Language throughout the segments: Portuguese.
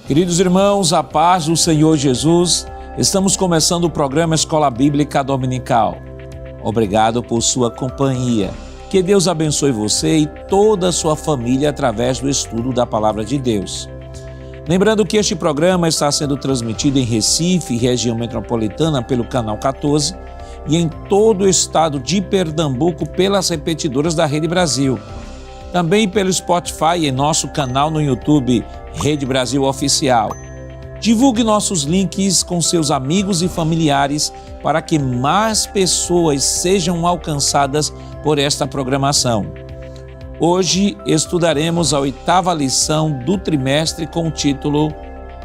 Queridos irmãos, a paz do Senhor Jesus, estamos começando o programa Escola Bíblica Dominical. Obrigado por sua companhia. Que Deus abençoe você e toda a sua família através do estudo da Palavra de Deus. Lembrando que este programa está sendo transmitido em Recife, região metropolitana, pelo Canal 14 e em todo o estado de Pernambuco pelas repetidoras da Rede Brasil. Também pelo Spotify e em nosso canal no YouTube, Rede Brasil Oficial. Divulgue nossos links com seus amigos e familiares para que mais pessoas sejam alcançadas por esta programação. Hoje estudaremos a 8ª lição do trimestre com o título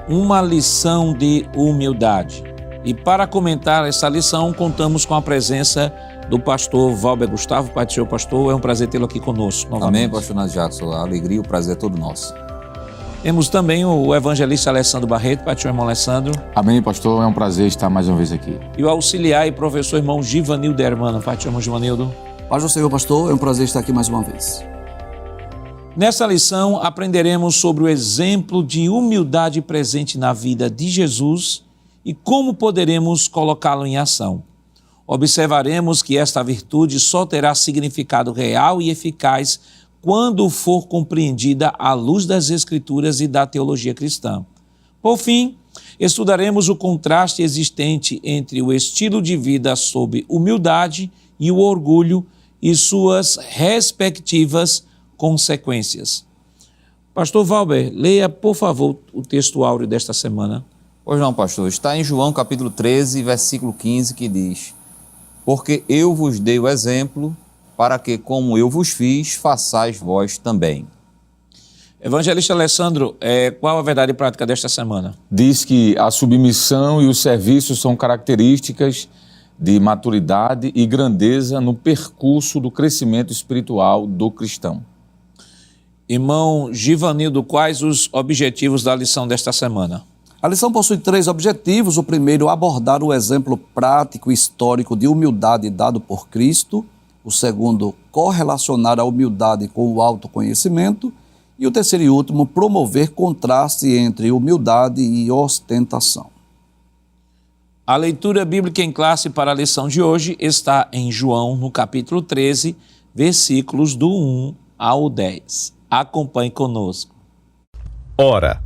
Uma Lição de Humildade. E para comentar essa lição, contamos com a presença do pastor Valber Gustavo. Pai do Senhor, pastor, é um prazer tê-lo aqui conosco novamente. Amém, pastor Nath Jackson, a alegria e o prazer é todo nosso. Temos também o evangelista Alessandro Barreto. Pai do Senhor, irmão Alessandro. Amém, pastor, é um prazer estar mais uma vez aqui. E o auxiliar e professor irmão Givanildo Hermano. Pai do Senhor, irmão Givanildo. Paz do Senhor, pastor, é um prazer estar aqui mais uma vez. Nessa lição, aprenderemos sobre o exemplo de humildade presente na vida de Jesus e como poderemos colocá-lo em ação. Observaremos que esta virtude só terá significado real e eficaz quando for compreendida à luz das Escrituras e da teologia cristã. Por fim, estudaremos o contraste existente entre o estilo de vida sob humildade e o orgulho e suas respectivas consequências. Pastor Valber, leia, por favor, o texto áureo desta semana. Pois não, pastor. Está em João capítulo 13, versículo 15, que diz: Porque eu vos dei o exemplo, para que, como eu vos fiz, façais vós também. Evangelista Alessandro, qual a verdade prática desta semana? Diz que a submissão e o serviço são características de maturidade e grandeza no percurso do crescimento espiritual do cristão. Irmão Givanildo, quais os objetivos da lição desta semana? A lição possui 3 objetivos. O primeiro, abordar o exemplo prático e histórico de humildade dado por Cristo. O segundo, correlacionar a humildade com o autoconhecimento. E o terceiro e último, promover contraste entre humildade e ostentação. A leitura bíblica em classe para a lição de hoje está em João, no capítulo 13, versículos do 1 ao 10. Acompanhe conosco. Ora,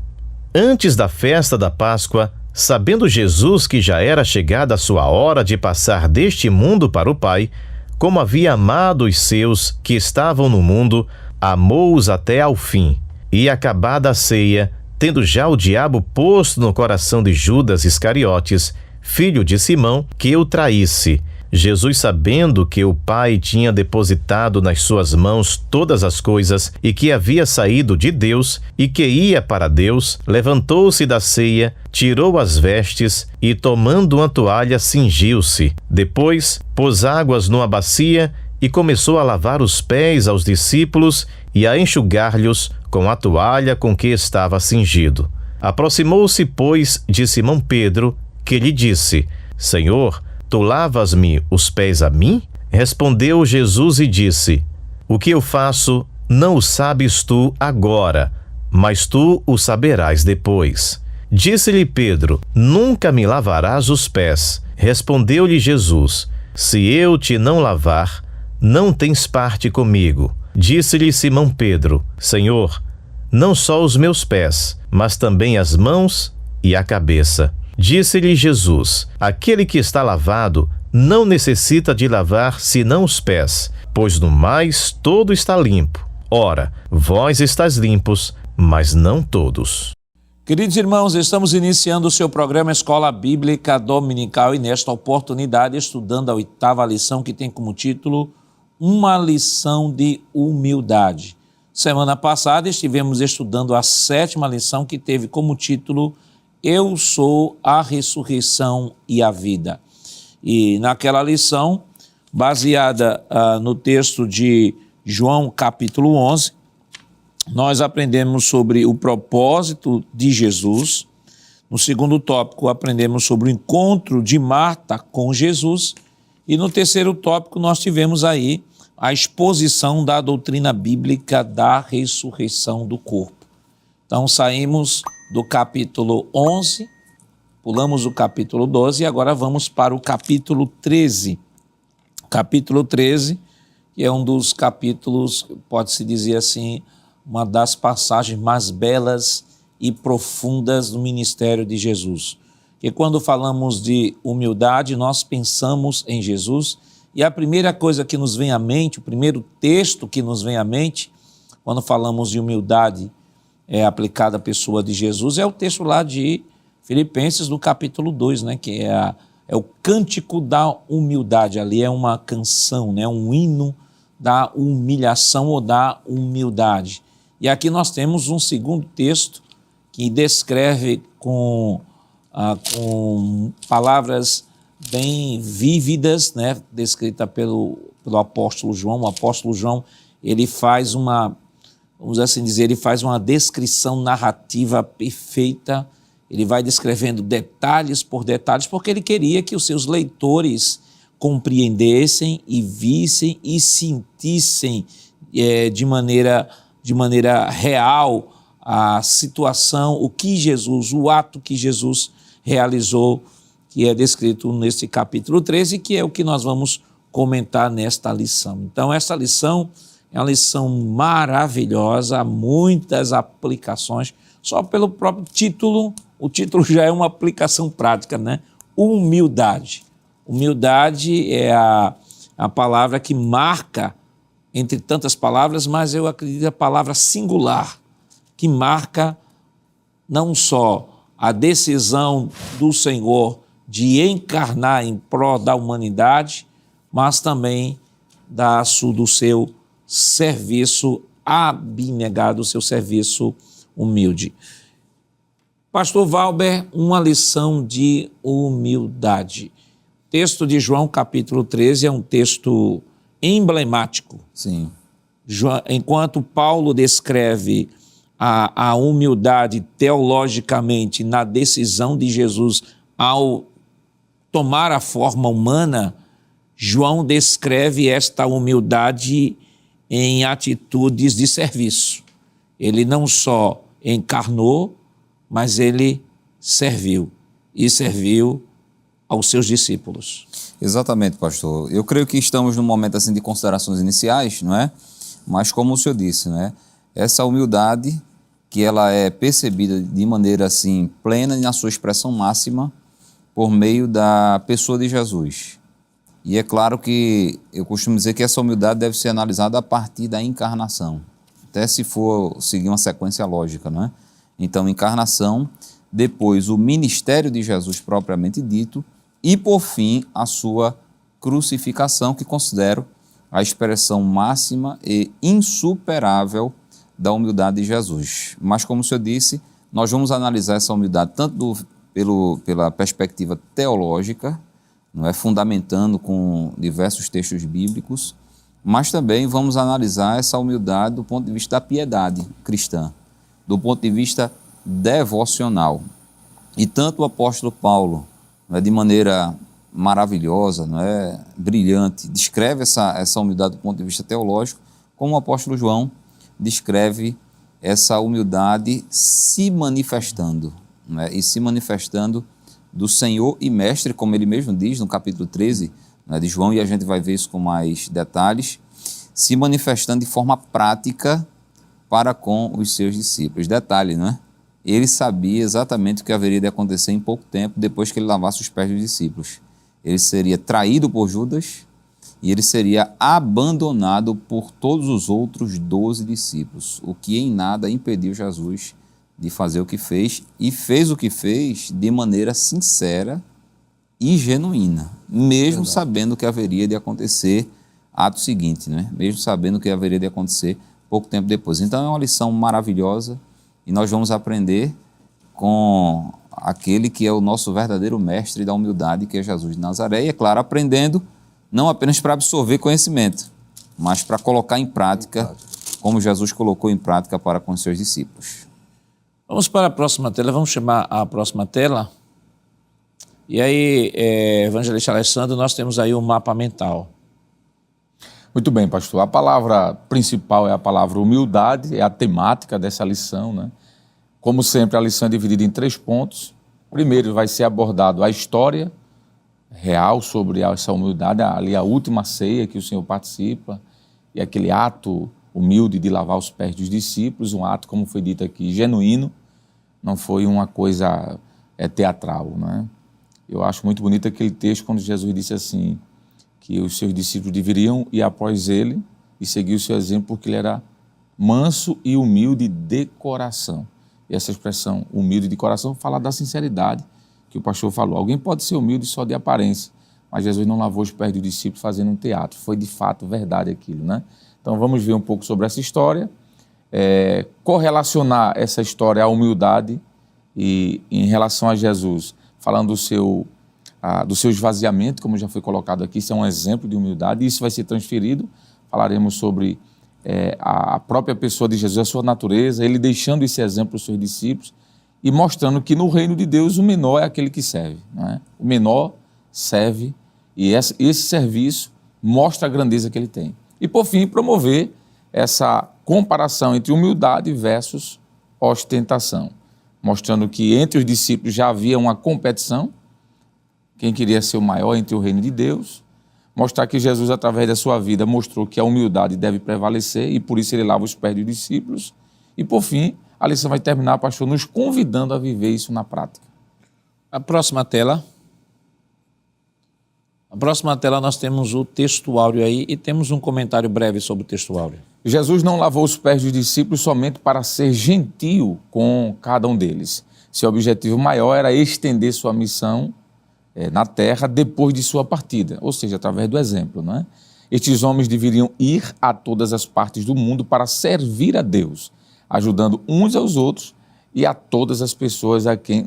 antes da festa da Páscoa, sabendo Jesus que já era chegada a sua hora de passar deste mundo para o Pai, como havia amado os seus que estavam no mundo, amou-os até ao fim. E acabada a ceia, tendo já o diabo posto no coração de Judas Iscariotes, filho de Simão, que o traísse, Jesus, sabendo que o Pai tinha depositado nas suas mãos todas as coisas e que havia saído de Deus e que ia para Deus, levantou-se da ceia, tirou as vestes e, tomando uma toalha, cingiu-se. Depois, pôs águas numa bacia e começou a lavar os pés aos discípulos e a enxugar-lhes com a toalha com que estava cingido. Aproximou-se, pois, de Simão Pedro, que lhe disse: Senhor, tu lavas-me os pés a mim? Respondeu Jesus e disse: O que eu faço não o sabes tu agora, mas tu o saberás depois. Disse-lhe Pedro: Nunca me lavarás os pés. Respondeu-lhe Jesus: Se eu te não lavar, não tens parte comigo. Disse-lhe Simão Pedro: Senhor, não só os meus pés, mas também as mãos e a cabeça. Disse-lhe Jesus: Aquele que está lavado não necessita de lavar senão os pés, pois no mais todo está limpo. Ora, vós estáis limpos, mas não todos. Queridos irmãos, estamos iniciando o seu programa Escola Bíblica Dominical e nesta oportunidade estudando a 8ª lição, que tem como título Uma Lição de Humildade. Semana passada estivemos estudando a 7ª lição, que teve como título Eu sou a ressurreição e a vida. E naquela lição, baseada no texto de João capítulo 11, nós aprendemos sobre o propósito de Jesus. No segundo tópico, aprendemos sobre o encontro de Marta com Jesus. E no terceiro tópico, nós tivemos aí a exposição da doutrina bíblica da ressurreição do corpo. Então, saímos do capítulo 11, pulamos o capítulo 12 e agora vamos para o capítulo 13. Capítulo 13, que é um dos capítulos, pode-se dizer assim, uma das passagens mais belas e profundas do ministério de Jesus. Que quando falamos de humildade, nós pensamos em Jesus, e a primeira coisa que nos vem à mente, o primeiro texto que nos vem à mente, quando falamos de humildade aplicada à pessoa de Jesus, é o texto lá de Filipenses, do capítulo 2, né, que é o cântico da humildade. Ali é uma canção, né, um hino da humilhação ou da humildade. E aqui nós temos um segundo texto que descreve com palavras bem vívidas, né, descrita pelo apóstolo João. O apóstolo João, ele faz vamos assim dizer, ele faz uma descrição narrativa perfeita. Ele vai descrevendo detalhes por detalhes, porque ele queria que os seus leitores compreendessem e vissem e sentissem de maneira real a situação, o ato que Jesus realizou, que é descrito neste capítulo 13, que é o que nós vamos comentar nesta lição. Então, esta lição é uma lição maravilhosa, há muitas aplicações, só pelo próprio título. O título já é uma aplicação prática, né? Humildade. Humildade é a palavra que marca, entre tantas palavras, mas eu acredito a palavra singular, que marca não só a decisão do Senhor de encarnar em prol da humanidade, mas também do seu serviço abnegado, o seu serviço humilde. Pastor Valber, uma lição de humildade. Texto de João, capítulo 13, é um texto emblemático. Sim. Enquanto Paulo descreve a humildade teologicamente na decisão de Jesus ao tomar a forma humana, João descreve esta humildade em atitudes de serviço. Ele não só encarnou, mas ele serviu aos seus discípulos. Exatamente, pastor. Eu creio que estamos num momento assim de considerações iniciais, não é? Mas como o senhor disse, não é? Essa humildade que ela é percebida de maneira assim plena e na sua expressão máxima por meio da pessoa de Jesus. E é claro que eu costumo dizer que essa humildade deve ser analisada a partir da encarnação, até se for seguir uma sequência lógica, não é? Então, encarnação, depois o ministério de Jesus propriamente dito e, por fim, a sua crucificação, que considero a expressão máxima e insuperável da humildade de Jesus. Mas, como o senhor disse, nós vamos analisar essa humildade tanto pela perspectiva teológica, não é, fundamentando com diversos textos bíblicos, mas também vamos analisar essa humildade do ponto de vista da piedade cristã, do ponto de vista devocional. E tanto o apóstolo Paulo, não é, de maneira maravilhosa, não é, brilhante, descreve essa humildade do ponto de vista teológico, como o apóstolo João descreve essa humildade se manifestando, não é, e se manifestando do Senhor e Mestre, como ele mesmo diz no capítulo 13, não é, de João, e a gente vai ver isso com mais detalhes, se manifestando de forma prática para com os seus discípulos. Detalhe, não é? Ele sabia exatamente o que haveria de acontecer em pouco tempo depois que ele lavasse os pés dos discípulos. Ele seria traído por Judas e ele seria abandonado por todos os outros 12 discípulos, o que em nada impediu Jesus de fazer o que fez, e fez o que fez de maneira sincera e genuína, mesmo sabendo que haveria de acontecer ato seguinte, né? Mesmo sabendo que haveria de acontecer pouco tempo depois. Então é uma lição maravilhosa e nós vamos aprender com aquele que é o nosso verdadeiro mestre da humildade, que é Jesus de Nazaré, e é claro, aprendendo não apenas para absorver conhecimento, mas para colocar em prática, como Jesus colocou em prática para com os seus discípulos. Vamos para a próxima tela, vamos chamar a próxima tela. E aí, evangelista Alessandro, nós temos aí um mapa mental. Muito bem, pastor. A palavra principal é a palavra humildade, é a temática dessa lição, né? Como sempre, a lição é dividida em 3 pontos. Primeiro vai ser abordado a história real sobre essa humildade, ali a última ceia que o Senhor participa, e aquele ato humilde de lavar os pés dos discípulos, um ato, como foi dito aqui, genuíno, não foi uma coisa teatral, né? Eu acho muito bonito aquele texto quando Jesus disse assim, que os seus discípulos deveriam ir após ele e seguir o seu exemplo, porque ele era manso e humilde de coração. E essa expressão, humilde de coração, fala da sinceridade que o pastor falou. Alguém pode ser humilde só de aparência, mas Jesus não lavou os pés dos discípulos fazendo um teatro. Foi de fato verdade aquilo, né? Então vamos ver um pouco sobre essa história, correlacionar essa história à humildade e em relação a Jesus, falando do seu esvaziamento, como já foi colocado aqui, isso é um exemplo de humildade, e isso vai ser transferido. Falaremos sobre a própria pessoa de Jesus, a sua natureza, ele deixando esse exemplo aos seus discípulos e mostrando que no reino de Deus o menor é aquele que serve, não é? O menor serve e esse serviço mostra a grandeza que ele tem. E por fim, promover essa comparação entre humildade versus ostentação, mostrando que entre os discípulos já havia uma competição, quem queria ser o maior entre o reino de Deus, mostrar que Jesus, através da sua vida, mostrou que a humildade deve prevalecer e por isso ele lava os pés dos discípulos. E por fim, a lição vai terminar, pastor, nos convidando a viver isso na prática. A próxima tela. Na próxima tela nós temos o textuário aí e temos um comentário breve sobre o textuário. Jesus não lavou os pés dos discípulos somente para ser gentil com cada um deles. Seu objetivo maior era estender sua missão na terra depois de sua partida, ou seja, através do exemplo, não é? Estes homens deveriam ir a todas as partes do mundo para servir a Deus, ajudando uns aos outros e a todas as pessoas a quem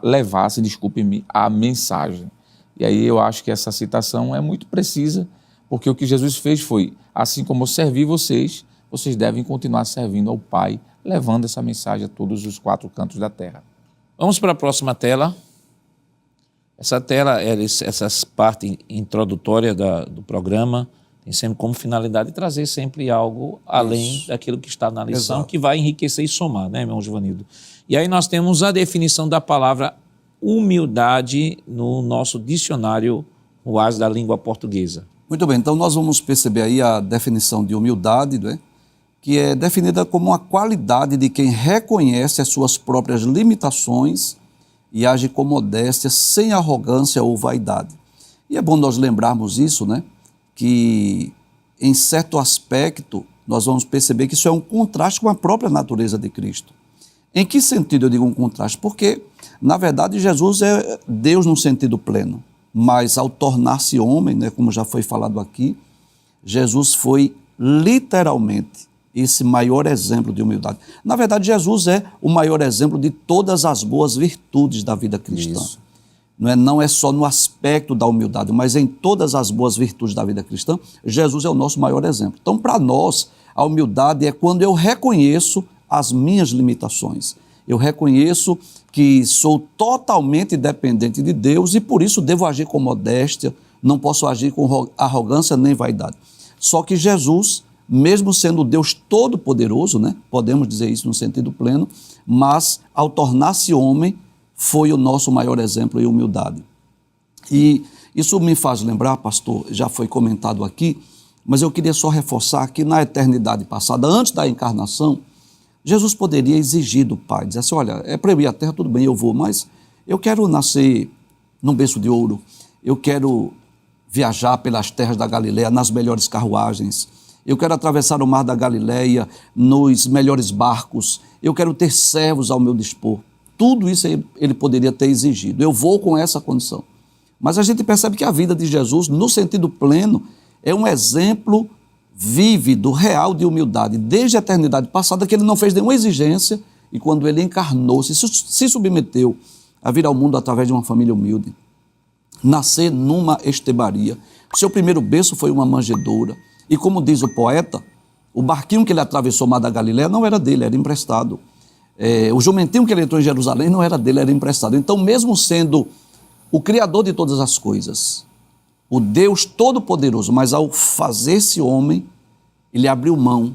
levassem, desculpe-me, a mensagem. E aí eu acho que essa citação é muito precisa, porque o que Jesus fez foi, assim como eu servi vocês, vocês devem continuar servindo ao Pai, levando essa mensagem a todos os 4 cantos da terra. Vamos para a próxima tela. Essa tela, essa parte introdutória do programa, tem sempre como finalidade trazer sempre algo além daquilo que está na lição, exato, que vai enriquecer e somar, né, irmão Givanildo? E aí nós temos a definição da palavra humildade no nosso dicionário UAS da língua portuguesa. Muito bem, então nós vamos perceber aí a definição de humildade, né, que é definida como a qualidade de quem reconhece as suas próprias limitações e age com modéstia, sem arrogância ou vaidade. E é bom nós lembrarmos isso, né, que em certo aspecto nós vamos perceber que isso é um contraste com a própria natureza de Cristo. Em que sentido eu digo um contraste? Porque, na verdade, Jesus é Deus no sentido pleno, mas ao tornar-se homem, né, como já foi falado aqui, Jesus foi literalmente esse maior exemplo de humildade. Na verdade, Jesus é o maior exemplo de todas as boas virtudes da vida cristã. Isso. Não é só no aspecto da humildade, mas em todas as boas virtudes da vida cristã, Jesus é o nosso maior exemplo. Então, para nós, a humildade é quando eu reconheço as minhas limitações. Eu reconheço que sou totalmente dependente de Deus e por isso devo agir com modéstia, não posso agir com arrogância nem vaidade. Só que Jesus, mesmo sendo Deus todo-poderoso, né, podemos dizer isso no sentido pleno, mas ao tornar-se homem, foi o nosso maior exemplo em humildade. E isso me faz lembrar, pastor, já foi comentado aqui, mas eu queria só reforçar que na eternidade passada, antes da encarnação, Jesus poderia exigir do Pai, dizer assim, olha, é para eu ir à terra, tudo bem, eu vou, mas eu quero nascer num berço de ouro, eu quero viajar pelas terras da Galileia nas melhores carruagens, eu quero atravessar o mar da Galileia nos melhores barcos, eu quero ter servos ao meu dispor. Tudo isso ele poderia ter exigido. Eu vou com essa condição. Mas a gente percebe que a vida de Jesus, no sentido pleno, é um exemplo vívido, real de humildade. Desde a eternidade passada, que ele não fez nenhuma exigência e quando ele encarnou-se, se submeteu a vir ao mundo através de uma família humilde, nascer numa estebaria. Seu primeiro berço foi uma manjedoura. E como diz o poeta, o barquinho que ele atravessou o mar da Galileia não era dele, era emprestado. O jumentinho que ele entrou em Jerusalém não era dele, era emprestado. Então, mesmo sendo o Criador de todas as coisas, o Deus Todo-Poderoso, mas ao fazer-se homem, ele abriu mão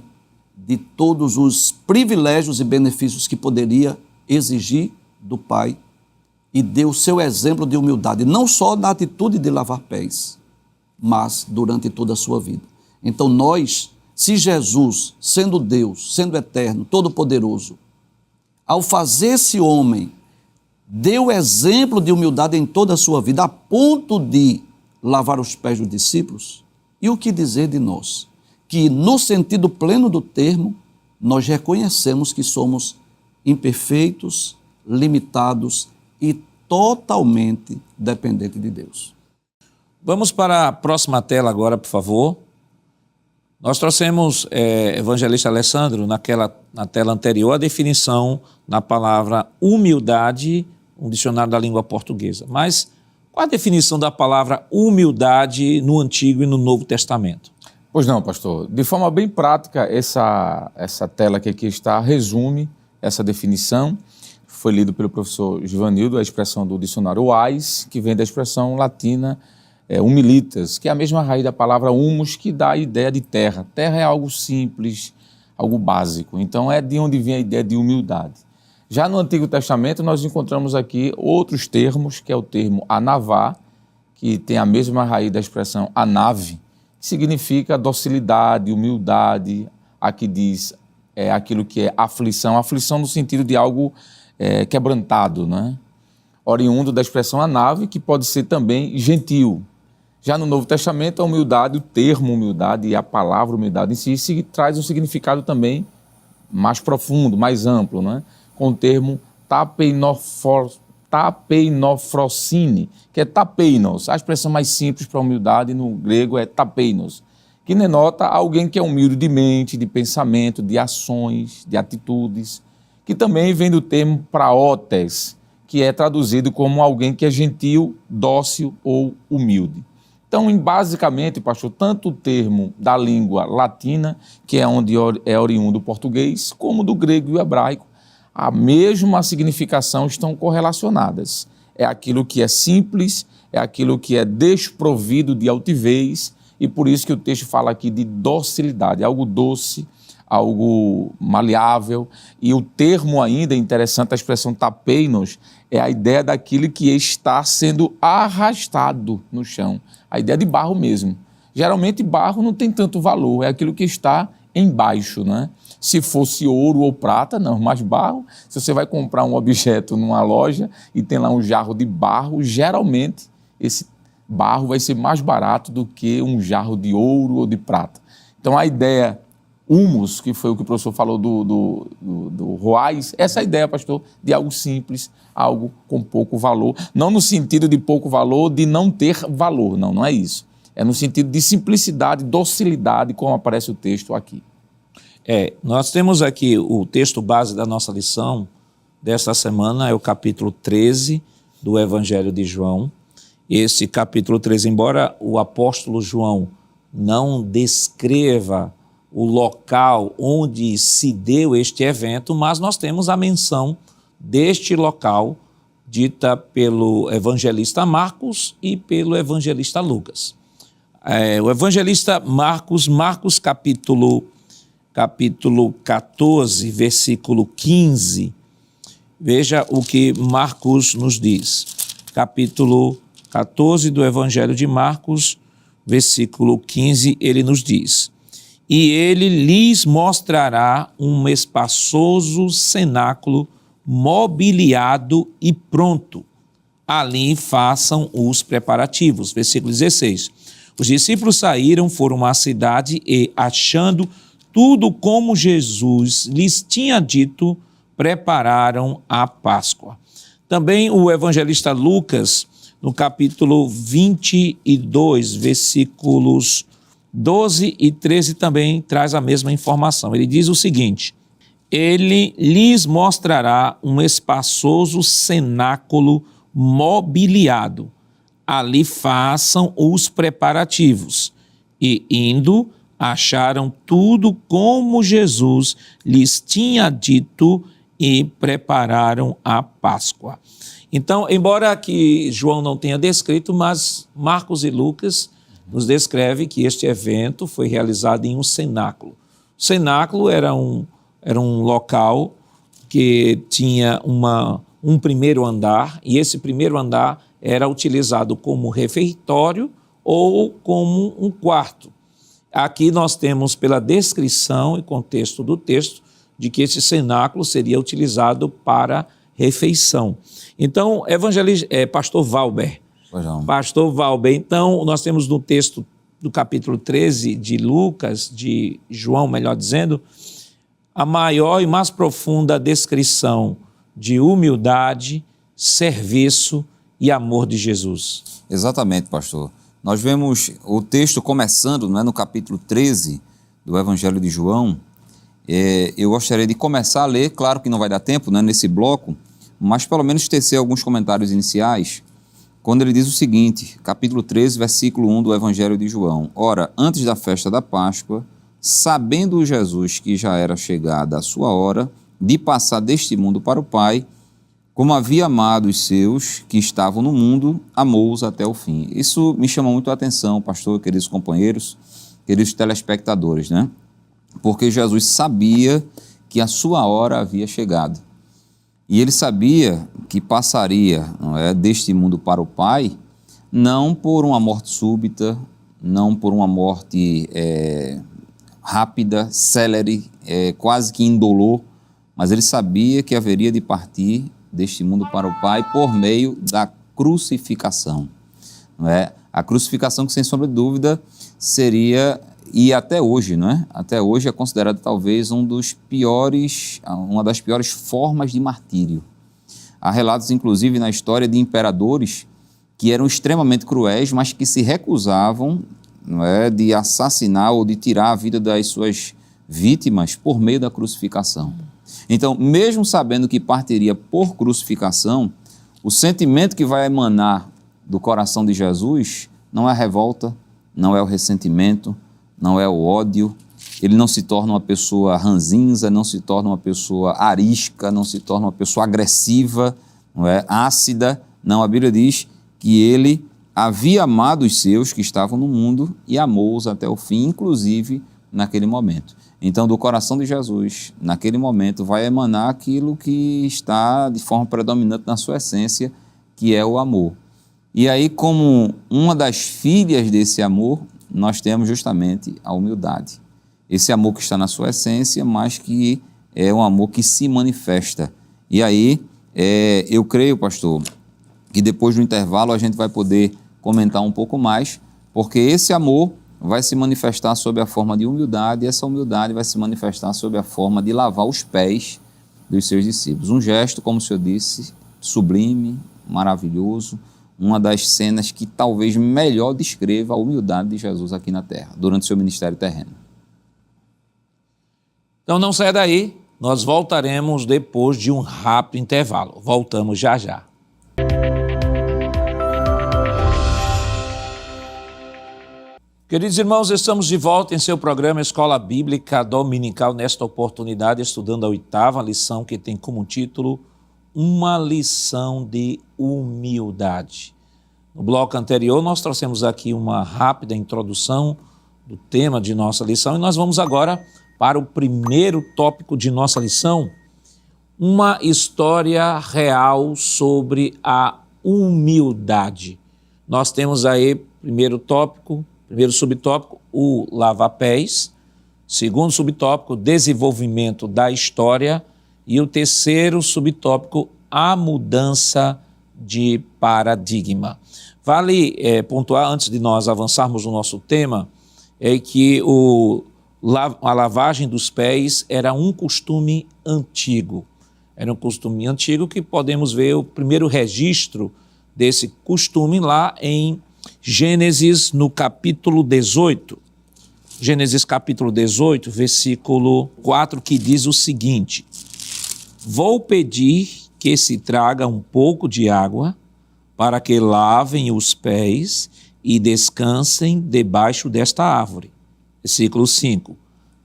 de todos os privilégios e benefícios que poderia exigir do Pai e deu o seu exemplo de humildade, não só na atitude de lavar pés, mas durante toda a sua vida. Então nós, se Jesus, sendo Deus, sendo eterno, todo-poderoso, ao fazer esse homem, deu exemplo de humildade em toda a sua vida, a ponto de lavar os pés dos discípulos, e o que dizer de nós? Que no sentido pleno do termo, nós reconhecemos que somos imperfeitos, limitados e totalmente dependentes de Deus. Vamos para a próxima tela agora, por favor. Nós trouxemos, evangelista Alessandro, na tela anterior, a definição na palavra humildade, um dicionário da língua portuguesa. Mas qual a definição da palavra humildade no Antigo e no Novo Testamento? Pois não, pastor. De forma bem prática, essa tela que aqui está resume essa definição. Foi lido pelo professor Givanildo, a expressão do dicionário WAIS, que vem da expressão latina humilitas, que é a mesma raiz da palavra humus, que dá a ideia de terra. Terra é algo simples, algo básico. Então é de onde vem a ideia de humildade. Já no Antigo Testamento nós encontramos aqui outros termos, que é o termo anavá, que tem a mesma raiz da expressão anave, que significa docilidade, humildade. Aqui diz aquilo que é aflição no sentido de algo quebrantado, né? Oriundo da expressão anave, que pode ser também gentil. Já no Novo Testamento, a humildade, o termo humildade e a palavra humildade em si traz um significado também mais profundo, mais amplo, né? Com o termo tapeinofrosine, que é tapeinos. A expressão mais simples para humildade no grego é tapeinos, que denota alguém que é humilde de mente, de pensamento, de ações, de atitudes, que também vem do termo praotes, que é traduzido como alguém que é gentil, dócil ou humilde. Então, basicamente, pastor, tanto o termo da língua latina, que é onde é oriundo do português, como do grego e o hebraico, a mesma significação estão correlacionadas. É aquilo que é simples, é aquilo que é desprovido de altivez, e por isso que o texto fala aqui de docilidade, algo doce, algo maleável. E o termo ainda, interessante, a expressão tapeinos, é a ideia daquilo que está sendo arrastado no chão, a ideia de barro mesmo. Geralmente barro não tem tanto valor, é aquilo que está embaixo, né? Se fosse ouro ou prata, não, mas barro, se você vai comprar um objeto numa loja e tem lá um jarro de barro, geralmente esse barro vai ser mais barato do que um jarro de ouro ou de prata. Então a ideia humus, que foi o que o professor falou do Roais, essa ideia, pastor, de algo simples, algo com pouco valor, não no sentido de pouco valor, de não ter valor, não é isso. É no sentido de simplicidade, docilidade, como aparece o texto aqui. Nós temos aqui o texto base da nossa lição desta semana, é o capítulo 13 do Evangelho de João. Esse capítulo 13, embora o apóstolo João não descreva o local onde se deu este evento, mas nós temos a menção deste local dita pelo evangelista Marcos e pelo evangelista Lucas. O evangelista Marcos capítulo 14, versículo 15, veja o que Marcos nos diz. Capítulo 14 do Evangelho de Marcos, versículo 15, ele nos diz: e ele lhes mostrará um espaçoso cenáculo mobiliado e pronto. Ali façam os preparativos. Versículo 16. Os discípulos saíram, foram à cidade e, achando tudo como Jesus lhes tinha dito, prepararam a Páscoa. Também o evangelista Lucas, no capítulo 22, versículos 12 e 13, também traz a mesma informação. Ele diz o seguinte: ele lhes mostrará um espaçoso cenáculo mobiliado. Ali façam os preparativos. E indo, acharam tudo como Jesus lhes tinha dito e prepararam a Páscoa. Então, embora aqui João não tenha descrito, mas Marcos e Lucas nos descreve que este evento foi realizado em um cenáculo. O cenáculo era um local que tinha um primeiro andar, e esse primeiro andar era utilizado como refeitório ou como um quarto. Aqui nós temos, pela descrição e contexto do texto, de que esse cenáculo seria utilizado para refeição. Então, Pastor Valber. Pastor Valber, então, nós temos no texto do capítulo 13 de Lucas, de João, melhor dizendo, a maior e mais profunda descrição de humildade, serviço e amor de Jesus. Exatamente, pastor. Nós vemos o texto começando, no capítulo 13 do Evangelho de João. Eu gostaria de começar a ler, claro que não vai dar tempo nesse bloco, mas pelo menos tecer alguns comentários iniciais, quando ele diz o seguinte, capítulo 13, versículo 1 do Evangelho de João. Ora, antes da festa da Páscoa, sabendo Jesus que já era chegada a sua hora de passar deste mundo para o Pai, como havia amado os seus que estavam no mundo, amou-os até o fim. Isso me chama muito a atenção, pastor, queridos companheiros, queridos telespectadores, né? Porque Jesus sabia que a sua hora havia chegado. E ele sabia que passaria deste mundo para o Pai, não por uma morte súbita, não por uma morte rápida, célere, quase que indolor, mas ele sabia que haveria de partir deste mundo para o Pai por meio da crucificação. A crucificação que, sem sombra de dúvida, seria, e até hoje, até hoje é considerado talvez uma das piores formas de martírio. Há relatos, inclusive, na história de imperadores que eram extremamente cruéis, mas que se recusavam de assassinar ou de tirar a vida das suas vítimas por meio da crucificação. Então, mesmo sabendo que partiria por crucificação, o sentimento que vai emanar do coração de Jesus não é a revolta, não é o ressentimento, não é o ódio. Ele não se torna uma pessoa ranzinza, não se torna uma pessoa arisca, não se torna uma pessoa agressiva, ácida. Não, a Bíblia diz que ele havia amado os seus que estavam no mundo e amou-os até o fim, inclusive naquele momento. Então, do coração de Jesus, naquele momento, vai emanar aquilo que está de forma predominante na sua essência, que é o amor. E aí, como uma das filhas desse amor, nós temos justamente a humildade. Esse amor que está na sua essência, mas que é um amor que se manifesta. E aí, eu creio, pastor, que depois do intervalo a gente vai poder comentar um pouco mais, porque esse amor vai se manifestar sob a forma de humildade, e essa humildade vai se manifestar sob a forma de lavar os pés dos seus discípulos. Um gesto, como o senhor disse, sublime, maravilhoso, uma das cenas que talvez melhor descreva a humildade de Jesus aqui na terra, durante seu ministério terreno. Então não saia daí, nós voltaremos depois de um rápido intervalo. Voltamos já já. Queridos irmãos, estamos de volta em seu programa Escola Bíblica Dominical, nesta oportunidade estudando a 8ª lição, que tem como título Uma Lição de Humildade. No bloco anterior nós trouxemos aqui uma rápida introdução do tema de nossa lição e nós vamos agora para o primeiro tópico de nossa lição, uma história real sobre a humildade. Nós temos aí primeiro subtópico, o lava-pés. Segundo subtópico, desenvolvimento da história. E o terceiro subtópico, a mudança de paradigma. Vale pontuar, antes de nós avançarmos no nosso tema, que a lavagem dos pés era um costume antigo. Era um costume antigo que podemos ver o primeiro registro desse costume lá em Gênesis, no capítulo 18. Gênesis capítulo 18, versículo 4, que diz o seguinte: Vou pedir que se traga um pouco de água para que lavem os pés e descansem debaixo desta árvore. Versículo 5.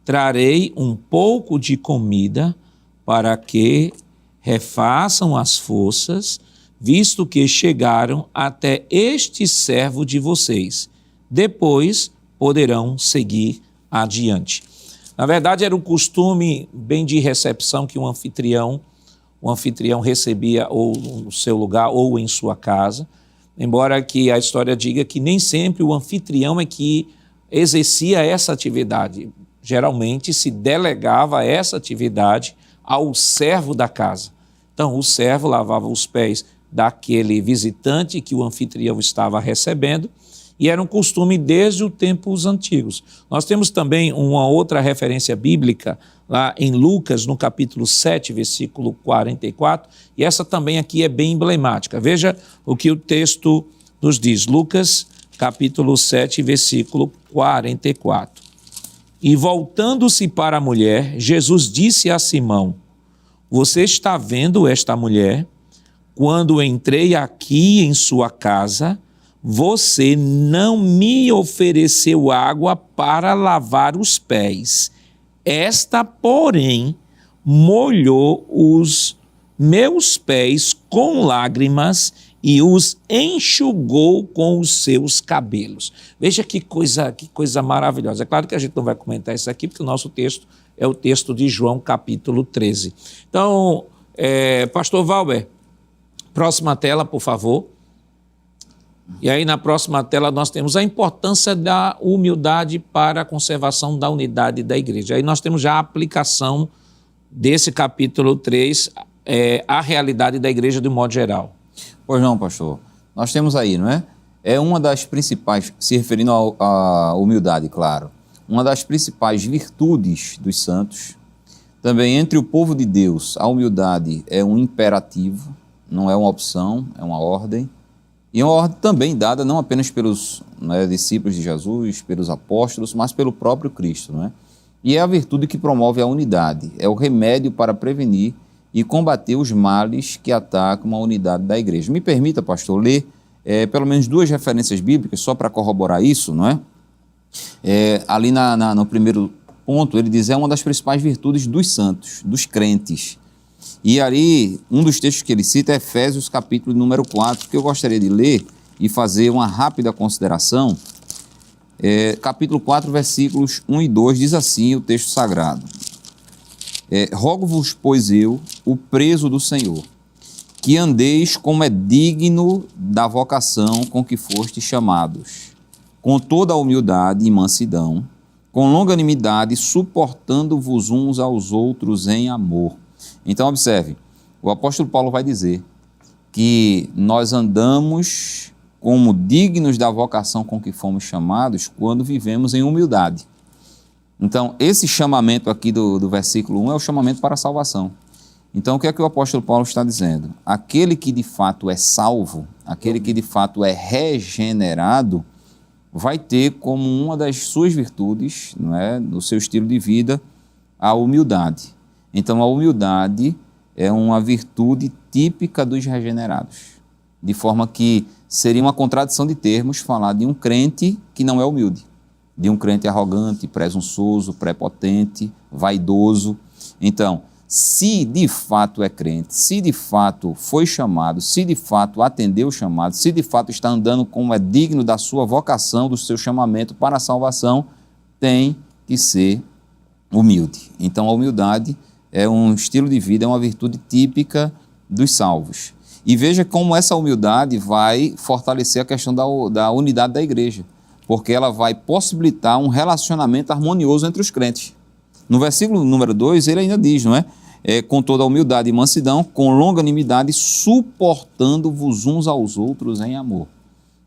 Trarei um pouco de comida para que refaçam as forças, visto que chegaram até este servo de vocês. Depois poderão seguir adiante. Na verdade, era um costume bem de recepção que um anfitrião o anfitrião recebia ou no seu lugar ou em sua casa, embora que a história diga que nem sempre o anfitrião é que exercia essa atividade. Geralmente se delegava essa atividade ao servo da casa. Então o servo lavava os pés daquele visitante que o anfitrião estava recebendo, e era um costume desde os tempos antigos. Nós temos também uma outra referência bíblica lá em Lucas, no capítulo 7, versículo 44, e essa também aqui é bem emblemática. Veja o que o texto nos diz. Lucas, capítulo 7, versículo 44. E voltando-se para a mulher, Jesus disse a Simão: você está vendo esta mulher? Quando entrei aqui em sua casa, você não me ofereceu água para lavar os pés. Esta, porém, molhou os meus pés com lágrimas e os enxugou com os seus cabelos. Veja que coisa maravilhosa. É claro que a gente não vai comentar isso aqui, porque o nosso texto é o texto de João, capítulo 13. Então, pastor Valber, próxima tela, por favor. E aí, na próxima tela, nós temos a importância da humildade para a conservação da unidade da igreja. Aí nós temos já a aplicação desse capítulo 3 à realidade da igreja de um modo geral. Pois não, pastor. Nós temos aí, não é? É uma das principais, se referindo à humildade, claro, uma das principais virtudes dos santos. Também entre o povo de Deus, a humildade é um imperativo, não é uma opção, é uma ordem. E uma ordem também dada não apenas pelos discípulos de Jesus, pelos apóstolos, mas pelo próprio Cristo, não é? E é a virtude que promove a unidade, é o remédio para prevenir e combater os males que atacam a unidade da igreja. Me permita, pastor, ler pelo menos duas referências bíblicas, só para corroborar isso, não é? Ali no primeiro ponto, ele diz, é uma das principais virtudes dos santos, dos crentes. E ali, um dos textos que ele cita é Efésios, capítulo número 4, que eu gostaria de ler e fazer uma rápida consideração. Capítulo 4, versículos 1 e 2, diz assim o texto sagrado. Rogo-vos, pois eu, o preso do Senhor, que andeis como é digno da vocação com que fostes chamados, com toda a humildade e mansidão, com longanimidade, suportando-vos uns aos outros em amor. Então, observe, o apóstolo Paulo vai dizer que nós andamos como dignos da vocação com que fomos chamados quando vivemos em humildade. Então, esse chamamento aqui do versículo 1 é o chamamento para a salvação. Então, o que é que o apóstolo Paulo está dizendo? Aquele que de fato é salvo, aquele que de fato é regenerado, vai ter como uma das suas virtudes, não é, no seu estilo de vida, a humildade. Então, a humildade é uma virtude típica dos regenerados, de forma que seria uma contradição de termos falar de um crente que não é humilde, de um crente arrogante, presunçoso, prepotente, vaidoso. Então, se de fato é crente, se de fato foi chamado, se de fato atendeu o chamado, se de fato está andando como é digno da sua vocação, do seu chamamento para a salvação, tem que ser humilde. Então, a humildade é um estilo de vida, é uma virtude típica dos salvos. E veja como essa humildade vai fortalecer a questão da unidade da igreja, porque ela vai possibilitar um relacionamento harmonioso entre os crentes. No versículo número 2, ele ainda diz, não é? Com toda a humildade e mansidão, com longanimidade, suportando-vos uns aos outros em amor.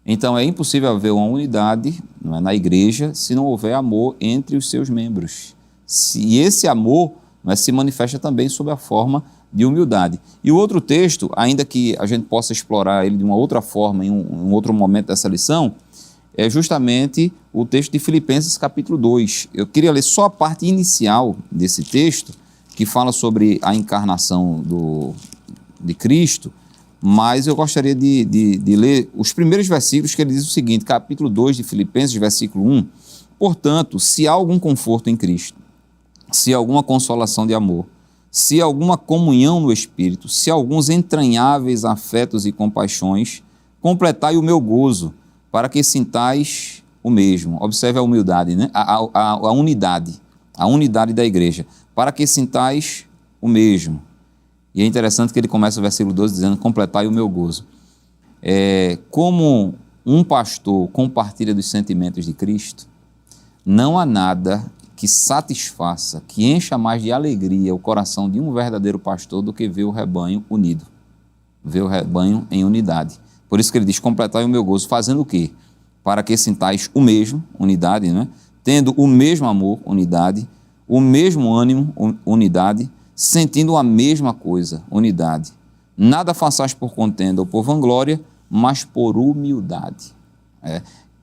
Então, é impossível haver uma unidade, não é, na igreja se não houver amor entre os seus membros. E esse amor, mas se manifesta também sob a forma de humildade. E o outro texto, ainda que a gente possa explorar ele de uma outra forma em um outro momento dessa lição, é justamente o texto de Filipenses capítulo 2. Eu queria ler só a parte inicial desse texto, que fala sobre a encarnação de Cristo, mas eu gostaria de ler os primeiros versículos, que ele diz o seguinte, capítulo 2 de Filipenses, versículo 1. Portanto, se há algum conforto em Cristo, se alguma consolação de amor, se alguma comunhão no Espírito, se alguns entranháveis afetos e compaixões, completai o meu gozo, para que sintais o mesmo. Observe a humildade, né? A unidade da igreja. Para que sintais o mesmo. E é interessante que ele começa o versículo 12 dizendo: completai o meu gozo. Como um pastor compartilha dos sentimentos de Cristo, não há nada que satisfaça, que encha mais de alegria o coração de um verdadeiro pastor do que ver o rebanho unido, ver o rebanho em unidade. Por isso que ele diz: completai o meu gozo, fazendo o quê? Para que sintais o mesmo, unidade, né? Tendo o mesmo amor, unidade, o mesmo ânimo, unidade, sentindo a mesma coisa, unidade. Nada façais por contenda ou por vanglória, mas por humildade.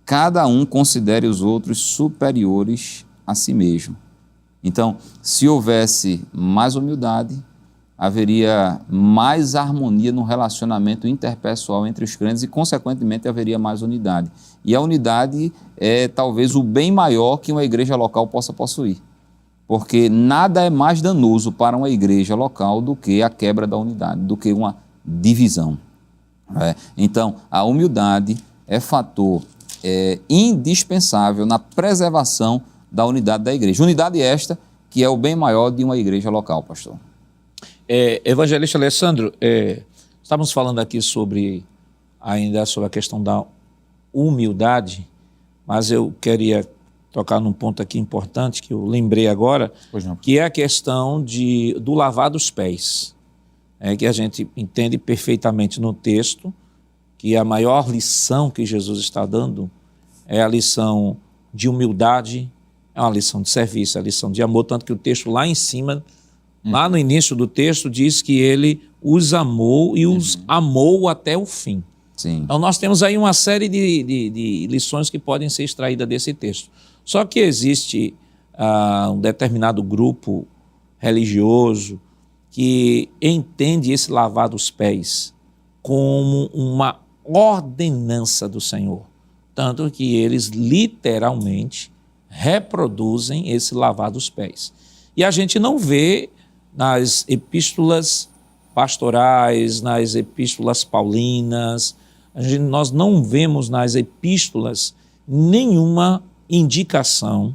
Cada um considere os outros superiores a si mesmo. Então, se houvesse mais humildade, haveria mais harmonia no relacionamento interpessoal entre os crentes e, consequentemente, haveria mais unidade. E a unidade é talvez o bem maior que uma igreja local possa possuir, porque nada é mais danoso para uma igreja local do que a quebra da unidade, do que uma divisão. Então, a humildade é fator indispensável na preservação da unidade da igreja. Unidade esta que é o bem maior de uma igreja local, pastor. Evangelista Alessandro, estamos falando aqui ainda sobre a questão da humildade, mas eu queria tocar num ponto aqui importante que eu lembrei agora, que é a questão do lavar dos pés. Que a gente entende perfeitamente no texto que a maior lição que Jesus está dando é a lição de humildade, é uma lição de serviço, é a lição de amor, tanto que o texto lá em cima, lá no início do texto, diz que ele os amou e os amou até o fim. Sim. Então nós temos aí uma série de lições que podem ser extraídas desse texto. Só que existe um determinado grupo religioso que entende esse lavar dos pés como uma ordenança do Senhor, tanto que eles literalmente reproduzem esse lavar dos pés. E a gente não vê nas epístolas pastorais, nas epístolas paulinas, nós não vemos nas epístolas nenhuma indicação,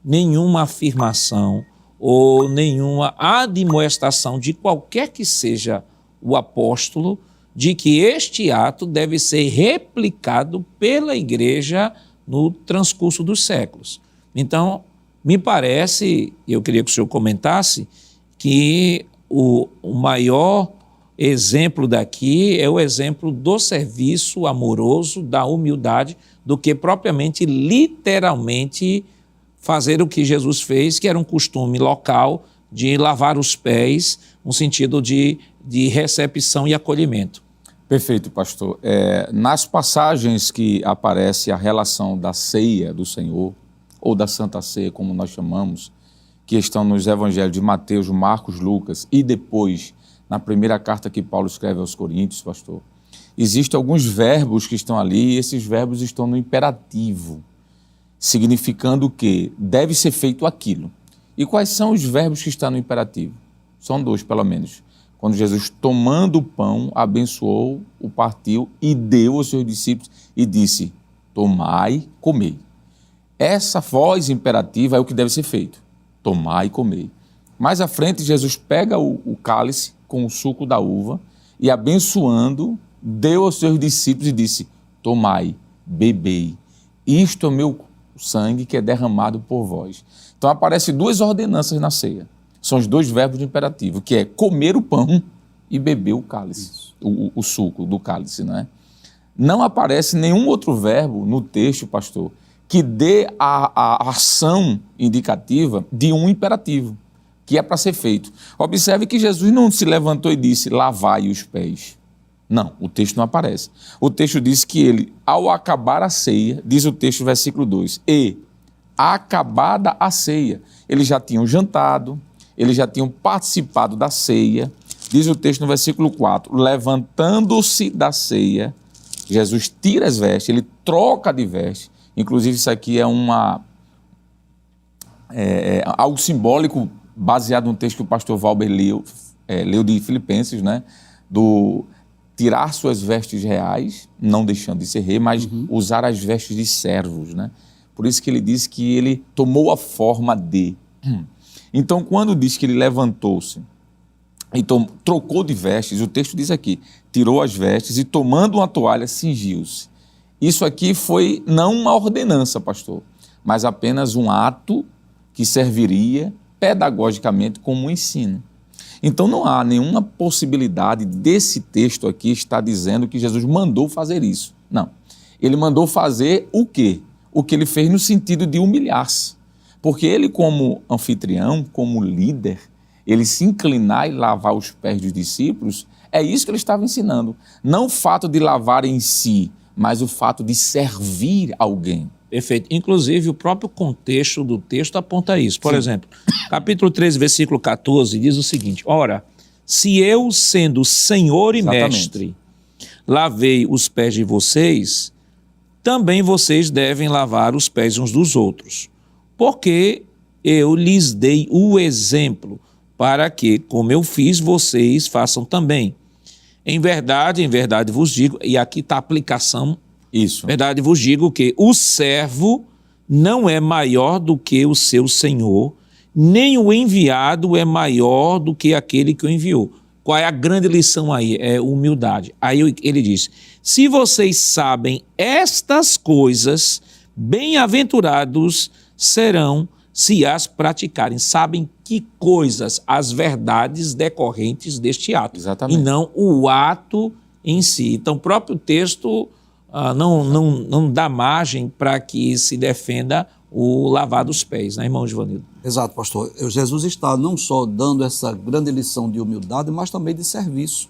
nenhuma afirmação ou nenhuma admoestação de qualquer que seja o apóstolo de que este ato deve ser replicado pela igreja no transcurso dos séculos. Então, me parece, e eu queria que o senhor comentasse, que o maior exemplo daqui é o exemplo do serviço amoroso, da humildade, do que propriamente, literalmente, fazer o que Jesus fez, que era um costume local de lavar os pés, no sentido de recepção e acolhimento. Perfeito, pastor. Nas passagens que aparece a relação da ceia do Senhor, ou da Santa Ceia, como nós chamamos, que estão nos evangelhos de Mateus, Marcos, Lucas, e depois, na primeira carta que Paulo escreve aos Coríntios, pastor, existem alguns verbos que estão ali, e esses verbos estão no imperativo, significando que deve ser feito aquilo. E quais são os verbos que estão no imperativo? São dois, pelo menos. Quando Jesus, tomando o pão, abençoou, o partiu e deu aos seus discípulos e disse: tomai, comei. Essa voz imperativa é o que deve ser feito. Tomai e comei. Mais à frente, Jesus pega o cálice com o suco da uva e, abençoando, deu aos seus discípulos e disse: tomai, bebei. Isto é o meu sangue que é derramado por vós. Então aparecem duas ordenanças na ceia. São os dois verbos de imperativo, que é comer o pão e beber o cálice, o suco do cálice, não é? Não aparece nenhum outro verbo no texto, pastor, que dê a ação indicativa de um imperativo, que é para ser feito. Observe que Jesus não se levantou e disse: lavai os pés. Não, o texto não aparece. O texto diz que ele, ao acabar a ceia, diz o texto, versículo 2, e acabada a ceia, eles já tinham jantado, eles já tinham participado da ceia. Diz o texto no versículo 4, levantando-se da ceia, Jesus tira as vestes, ele troca de veste. Inclusive isso aqui é algo simbólico baseado no texto que o pastor Valber leu de Filipenses, né? Do tirar suas vestes reais, não deixando de ser rei, mas usar as vestes de servos, né? Por isso que ele diz que ele tomou a forma de. Então, quando diz que ele levantou-se, Então, trocou de vestes, o texto diz aqui, tirou as vestes e tomando uma toalha, cingiu-se. Isso aqui foi não uma ordenança, pastor, mas apenas um ato que serviria pedagogicamente como um ensino. Então não há nenhuma possibilidade desse texto aqui estar dizendo que Jesus mandou fazer isso. Não. Ele mandou fazer o quê? O que ele fez no sentido de humilhar-se. Porque ele, como anfitrião, como líder, ele se inclinar e lavar os pés dos discípulos, é isso que ele estava ensinando. Não o fato de lavar em si, mas o fato de servir alguém. Perfeito. Inclusive, o próprio contexto do texto aponta isso. Por exemplo, capítulo 13, versículo 14, diz o seguinte: ora, se eu, sendo Senhor e Mestre, lavei os pés de vocês, também vocês devem lavar os pés uns dos outros. Porque eu lhes dei o exemplo, para que, como eu fiz, vocês façam também. Em verdade vos digo, e aqui está a aplicação. Isso. Verdade vos digo que o servo não é maior do que o seu senhor, nem o enviado é maior do que aquele que o enviou. Qual é a grande lição aí? É humildade. Aí ele diz: se vocês sabem estas coisas, bem-aventurados serão se as praticarem. Sabem que coisas? As verdades decorrentes deste ato. Exatamente. E não o ato em si. Então, o próprio texto não dá margem para que se defenda o lavar dos pés, né, irmão Givanildo? Exato, pastor. Jesus está não só dando essa grande lição de humildade, mas também de serviço.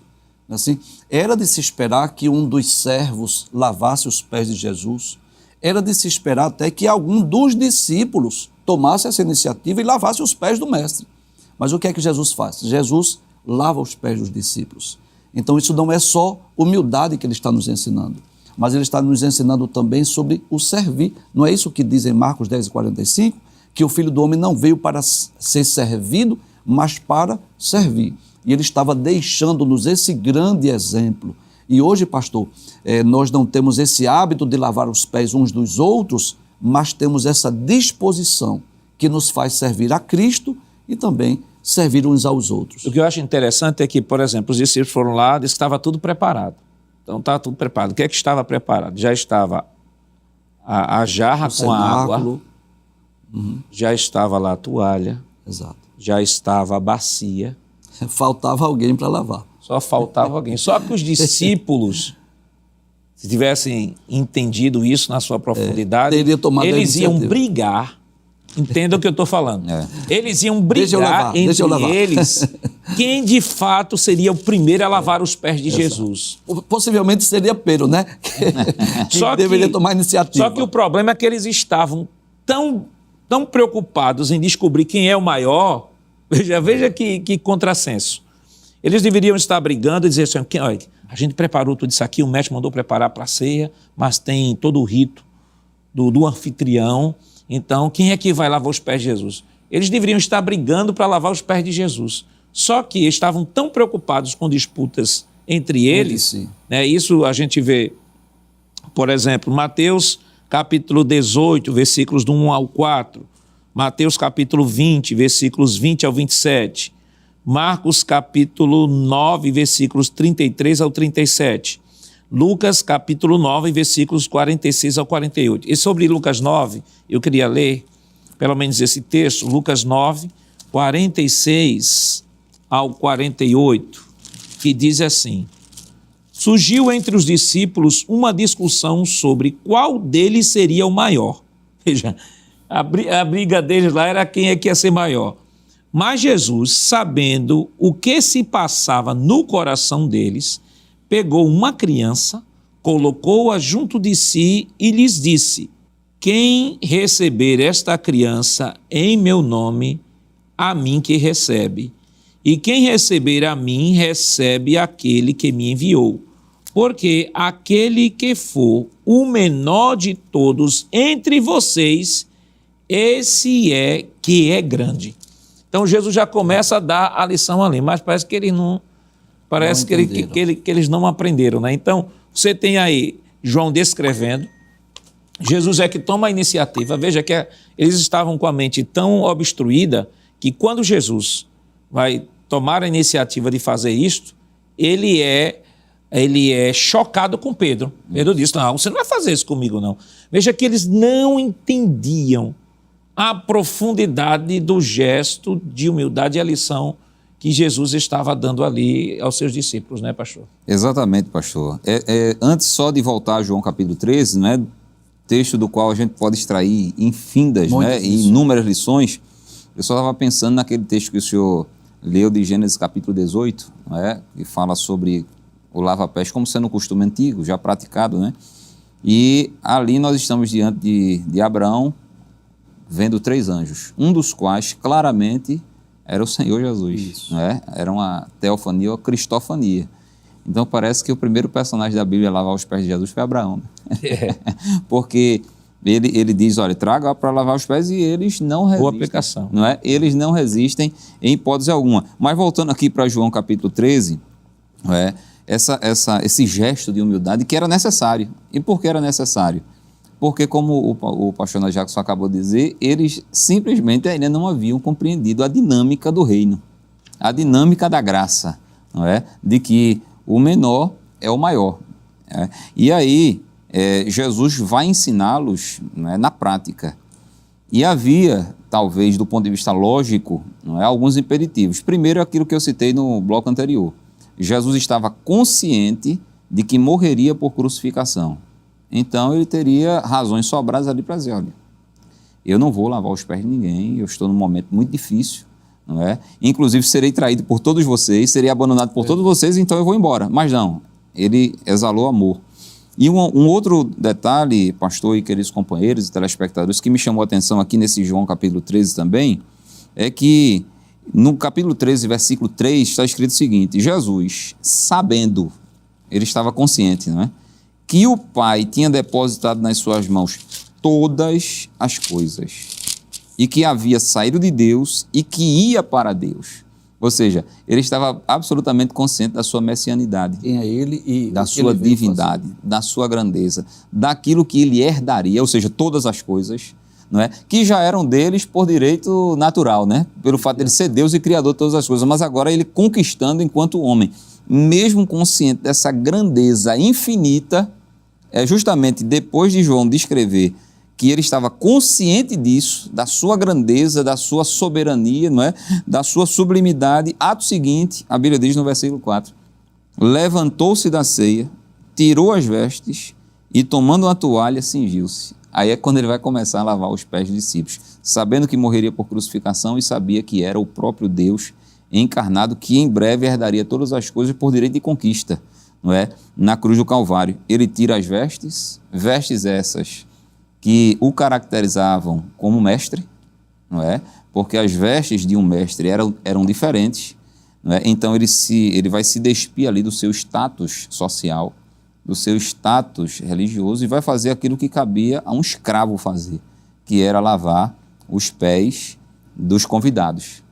Assim, era de se esperar que um dos servos lavasse os pés de Jesus. Era de se esperar até que algum dos discípulos tomasse essa iniciativa e lavasse os pés do mestre. Mas o que é que Jesus faz? Jesus lava os pés dos discípulos. Então isso não é só humildade que ele está nos ensinando, mas ele está nos ensinando também sobre o servir. Não é isso que diz em Marcos 10:45? Que o Filho do Homem não veio para ser servido, mas para servir. E ele estava deixando-nos esse grande exemplo. E hoje, pastor, nós não temos esse hábito de lavar os pés uns dos outros, mas temos essa disposição que nos faz servir a Cristo e também servir uns aos outros. O que eu acho interessante é que, por exemplo, os discípulos foram lá, disse que estava tudo preparado. Então estava tudo preparado. O que é que estava preparado? Já estava a jarra com a água, já estava lá a toalha, Exato. já estava a bacia. Faltava alguém para lavar. Só faltava alguém. Só que os discípulos, se tivessem entendido isso na sua profundidade, eles iam brigar. Entenda o que eu estou falando. Eles iam brigar entre eles quem de fato seria o primeiro a lavar os pés de Jesus. Possivelmente seria Pedro, né? Que deveria tomar iniciativa. Só que o problema é que eles estavam tão preocupados em descobrir quem é o maior. Veja que contrassenso. Eles deveriam estar brigando e dizer assim: olha, a gente preparou tudo isso aqui, o mestre mandou preparar para a ceia, mas tem todo o rito do anfitrião. Então, quem é que vai lavar os pés de Jesus? Eles deveriam estar brigando para lavar os pés de Jesus. Só que estavam tão preocupados com disputas entre eles, né? Isso a gente vê, por exemplo, Mateus capítulo 18, versículos do 1 ao 4, Mateus capítulo 20, versículos 20 ao 27, Marcos capítulo 9, versículos 33 ao 37, Lucas capítulo 9, versículos 46 ao 48. E sobre Lucas 9, eu queria ler pelo menos esse texto, Lucas 9, 46 ao 48, que diz assim: surgiu entre os discípulos uma discussão sobre qual deles seria o maior. Veja, a briga deles lá era quem é que ia ser maior. Mas Jesus, sabendo o que se passava no coração deles, pegou uma criança, colocou-a junto de si e lhes disse: quem receber esta criança em meu nome, a mim que recebe. E quem receber a mim, recebe aquele que me enviou. Porque aquele que for o menor de todos entre vocês, esse é que é grande. Então Jesus já começa a dar a lição ali, mas parece que ele não... Parece que eles não aprenderam, né? Então, você tem aí João descrevendo, Jesus é que toma a iniciativa. Veja que eles estavam com a mente tão obstruída que quando Jesus vai tomar a iniciativa de fazer isto, ele é chocado com Pedro. Pedro disse, não, você não vai fazer isso comigo, não. Veja que eles não entendiam a profundidade do gesto de humildade e a lição que Jesus estava dando ali aos seus discípulos, né, pastor? Exatamente, pastor. Antes só de voltar a João capítulo 13, né, texto do qual a gente pode extrair infindas, né, e inúmeras lições, eu só estava pensando naquele texto que o senhor leu de Gênesis capítulo 18, né, que fala sobre o lava-pés como sendo um costume antigo, já praticado, né? E ali nós estamos diante de Abraão, vendo 3 anjos, um dos quais claramente era o Senhor Jesus, né? Era uma teofania ou cristofania. Então parece que o primeiro personagem da Bíblia a lavar os pés de Jesus foi Abraão, né? Porque ele diz, olha, traga para lavar os pés, e eles não resistem. Boa aplicação. Não é? Eles não resistem em hipótese alguma. Mas voltando aqui para João capítulo 13, não é? Esse gesto de humildade que era necessário. E por que era necessário? Porque, como o pastor Jackson acabou de dizer, eles simplesmente ainda não haviam compreendido a dinâmica do reino, a dinâmica da graça, não é? De que o menor é o maior. É? E aí, Jesus vai ensiná-los, não é, na prática. E havia, talvez, do ponto de vista lógico, não é, alguns imperativos. Primeiro, aquilo que eu citei no bloco anterior. Jesus estava consciente de que morreria por crucificação. Então, ele teria razões sobradas ali para dizer, olha, eu não vou lavar os pés de ninguém, eu estou num momento muito difícil, não é? Inclusive, serei traído por todos vocês, serei abandonado por todos vocês, então eu vou embora. Mas não, ele exalou amor. E um outro detalhe, pastor e queridos companheiros e telespectadores, que me chamou a atenção aqui nesse João capítulo 13 também, é que no capítulo 13, versículo 3, está escrito o seguinte: Jesus, sabendo, ele estava consciente, não é? Que o Pai tinha depositado nas suas mãos todas as coisas, e que havia saído de Deus e que ia para Deus. Ou seja, ele estava absolutamente consciente da sua messianidade, quem é ele e da sua divindade, da sua grandeza, daquilo que ele herdaria, ou seja, todas as coisas, não é? Que já eram deles por direito natural, né? Pelo fato de ele ser Deus e Criador de todas as coisas, mas agora ele conquistando enquanto homem, mesmo consciente dessa grandeza infinita, justamente depois de João descrever que ele estava consciente disso, da sua grandeza, da sua soberania, não é? Da sua sublimidade. Ato seguinte, a Bíblia diz no versículo 4, levantou-se da ceia, tirou as vestes e, tomando uma toalha, cingiu-se. Aí é quando ele vai começar a lavar os pés dos discípulos, sabendo que morreria por crucificação e sabia que era o próprio Deus encarnado, que em breve herdaria todas as coisas por direito de conquista, não é? Na cruz do Calvário. Ele tira as vestes essas que o caracterizavam como mestre, não é? Porque as vestes de um mestre eram diferentes, não é? Então ele vai se despir ali do seu status social, do seu status religioso, e vai fazer aquilo que cabia a um escravo fazer, que era lavar os pés dos convidados,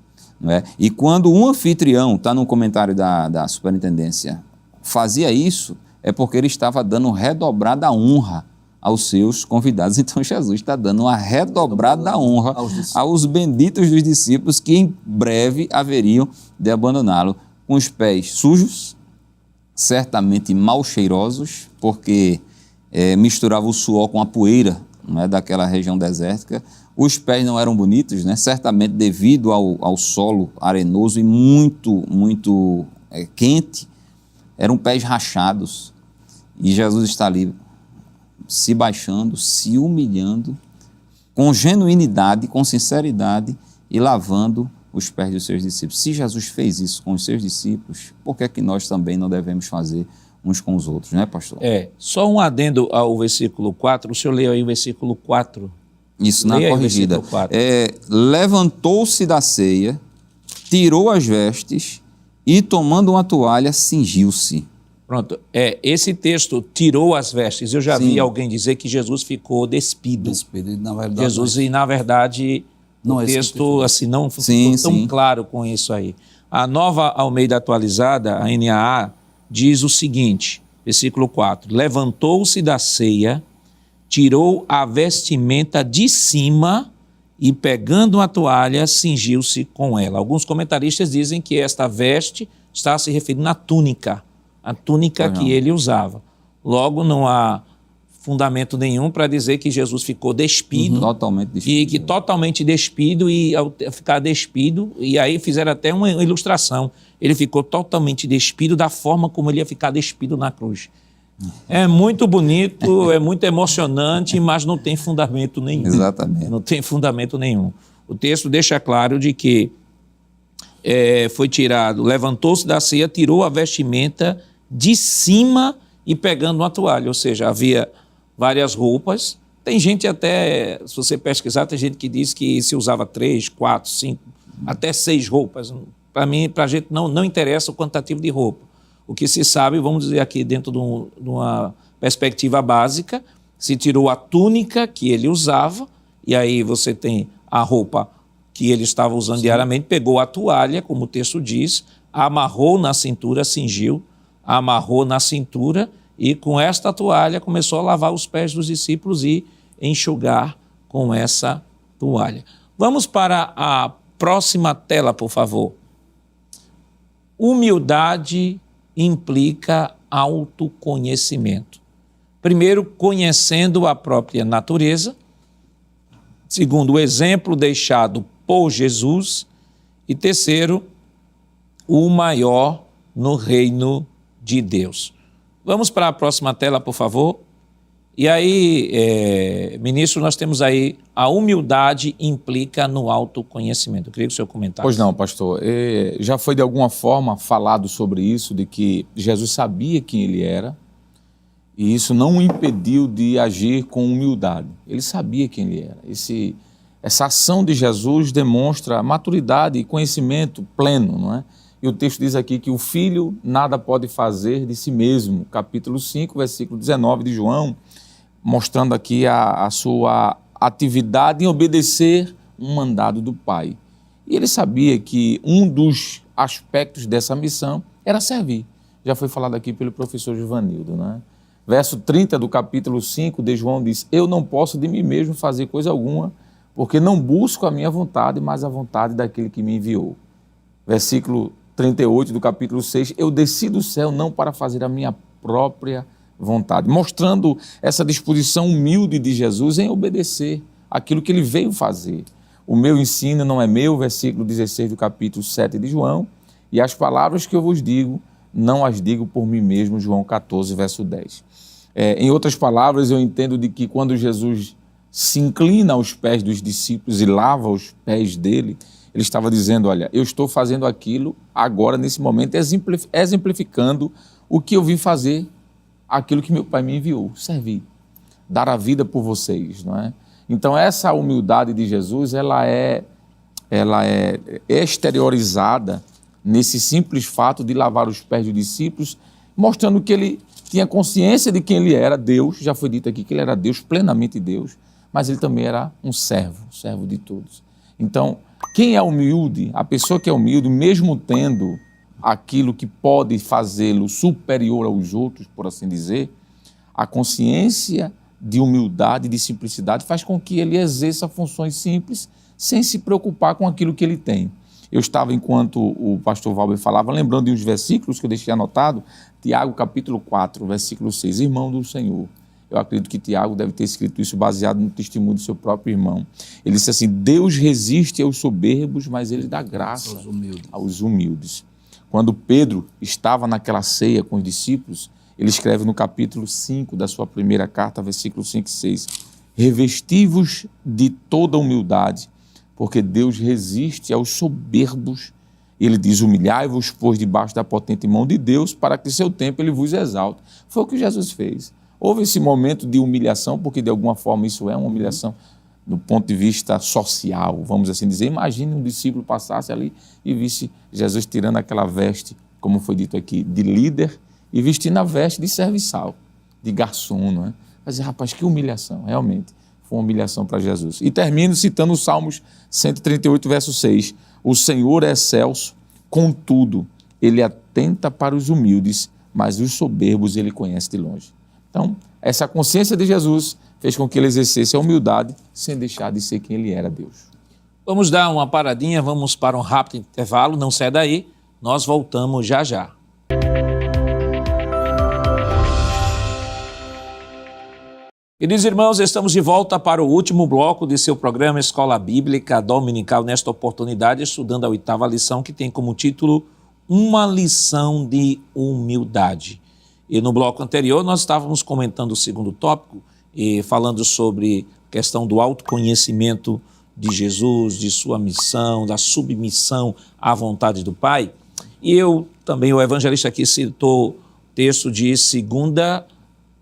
não é? E quando um anfitrião, está no comentário da superintendência, fazia isso, é porque ele estava dando redobrada honra aos seus convidados. Então Jesus está dando uma redobrada honra aos benditos dos discípulos que em breve haveriam de abandoná-lo, com os pés sujos, certamente mal cheirosos, porque misturava o suor com a poeira, não é, daquela região desértica. Os pés não eram bonitos, né? Certamente devido ao solo arenoso e muito quente. Eram pés rachados. E Jesus está ali se baixando, se humilhando, com genuinidade, com sinceridade, e lavando os pés dos seus discípulos. Se Jesus fez isso com os seus discípulos, por que é que nós também não devemos fazer uns com os outros, né, pastor? Só um adendo ao versículo 4, o senhor leu aí o versículo 4. Isso, na corrigida. Levantou-se da ceia, tirou as vestes e, tomando uma toalha, cingiu-se. Pronto, esse texto, tirou as vestes, eu já vi alguém dizer que Jesus ficou despido. Despido, na verdade. Jesus, e na verdade, não, o texto assim, não ficou tão claro com isso aí. A Nova Almeida Atualizada, a NAA, diz o seguinte, versículo 4, levantou-se da ceia, tirou a vestimenta de cima e pegando a toalha, cingiu-se com ela. Alguns comentaristas dizem que esta veste está se referindo à túnica, a túnica que ele usava. Logo, não há fundamento nenhum para dizer que Jesus ficou despido, Totalmente despido. e que totalmente despido, e ao ficar despido, e aí fizeram até uma ilustração, ele ficou totalmente despido da forma como ele ia ficar despido na cruz. É muito bonito, é muito emocionante, mas não tem fundamento nenhum. Exatamente. Não tem fundamento nenhum. O texto deixa claro de que foi tirado, levantou-se da ceia, tirou a vestimenta de cima e pegando uma toalha, ou seja, havia várias roupas. Tem gente até, se você pesquisar, tem gente que diz que se usava 3, 4, 5, até 6 roupas. Para mim, para a gente não interessa o quantitativo de roupa. O que se sabe, vamos dizer aqui dentro de uma perspectiva básica, se tirou a túnica que ele usava, e aí você tem a roupa que ele estava usando diariamente, pegou a toalha, como o texto diz, amarrou na cintura, cingiu, amarrou na cintura, e com esta toalha começou a lavar os pés dos discípulos e enxugar com essa toalha. Vamos para a próxima tela, por favor. Humildade implica autoconhecimento. Primeiro, conhecendo a própria natureza. Segundo, o exemplo deixado por Jesus. E terceiro, o maior no reino de Deus. Vamos para a próxima tela, por favor. E aí, ministro, nós temos aí a humildade implica no autoconhecimento. Eu queria que o senhor comentasse. Pois não, pastor. Já foi de alguma forma falado sobre isso, de que Jesus sabia quem ele era, e isso não o impediu de agir com humildade. Ele sabia quem ele era. Essa ação de Jesus demonstra maturidade e conhecimento pleno, não é? E o texto diz aqui que o filho nada pode fazer de si mesmo. Capítulo 5, versículo 19 de João, mostrando aqui a sua atividade em obedecer um mandado do Pai. E ele sabia que um dos aspectos dessa missão era servir. Já foi falado aqui pelo professor Givanildo, né? Verso 30 do capítulo 5 de João diz: eu não posso de mim mesmo fazer coisa alguma, porque não busco a minha vontade, mas a vontade daquele que me enviou. Versículo 38 do capítulo 6, eu desci do céu não para fazer a minha própria vontade, mostrando essa disposição humilde de Jesus em obedecer aquilo que ele veio fazer. O meu ensino não é meu, versículo 16 do capítulo 7 de João, e as palavras que eu vos digo, não as digo por mim mesmo, João 14, verso 10. Em outras palavras, eu entendo de que quando Jesus se inclina aos pés dos discípulos e lava os pés dele, ele estava dizendo, olha, eu estou fazendo aquilo agora, nesse momento, exemplificando o que eu vim fazer, aquilo que meu Pai me enviou, servir, dar a vida por vocês, não é? Então, essa humildade de Jesus, ela é exteriorizada nesse simples fato de lavar os pés dos discípulos, mostrando que ele tinha consciência de quem ele era, Deus, já foi dito aqui que ele era Deus, plenamente Deus, mas ele também era um servo de todos. Então, quem é humilde, a pessoa que é humilde, mesmo tendo aquilo que pode fazê-lo superior aos outros, por assim dizer, a consciência de humildade, de simplicidade, faz com que ele exerça funções simples sem se preocupar com aquilo que ele tem. Eu estava, enquanto o pastor Valber falava, lembrando de uns versículos que eu deixei anotado, Tiago capítulo 4, versículo 6, irmão do Senhor. Eu acredito que Tiago deve ter escrito isso baseado no testemunho do seu próprio irmão. Ele disse assim, Deus resiste aos soberbos, mas ele dá graça aos humildes. Quando Pedro estava naquela ceia com os discípulos, ele escreve no capítulo 5 da sua primeira carta, versículos 5 e 6, revesti-vos de toda humildade, porque Deus resiste aos soberbos. Ele diz, humilhai-vos, pois, debaixo da potente mão de Deus, para que seu tempo ele vos exalte. Foi o que Jesus fez. Houve esse momento de humilhação, porque de alguma forma isso é uma humilhação do ponto de vista social, vamos assim dizer. Imagine um discípulo passasse ali e visse Jesus tirando aquela veste, como foi dito aqui, de líder e vestindo a veste de serviçal, de garçom, não é? Mas, rapaz, que humilhação, realmente. Foi uma humilhação para Jesus. E termino citando o Salmos 138, verso 6. O Senhor é excelso, contudo, ele atenta para os humildes, mas os soberbos ele conhece de longe. Então, essa consciência de Jesus fez com que ele exercesse a humildade sem deixar de ser quem ele era, Deus. Vamos dar uma paradinha, vamos para um rápido intervalo, não sai daí, nós voltamos já já. Queridos irmãos, estamos de volta para o último bloco de seu programa Escola Bíblica Dominical, nesta oportunidade estudando a 8ª lição, que tem como título Uma Lição de Humildade. E no bloco anterior nós estávamos comentando o segundo tópico, e falando sobre a questão do autoconhecimento de Jesus, de sua missão, da submissão à vontade do Pai. E eu também, o evangelista aqui citou o texto de 2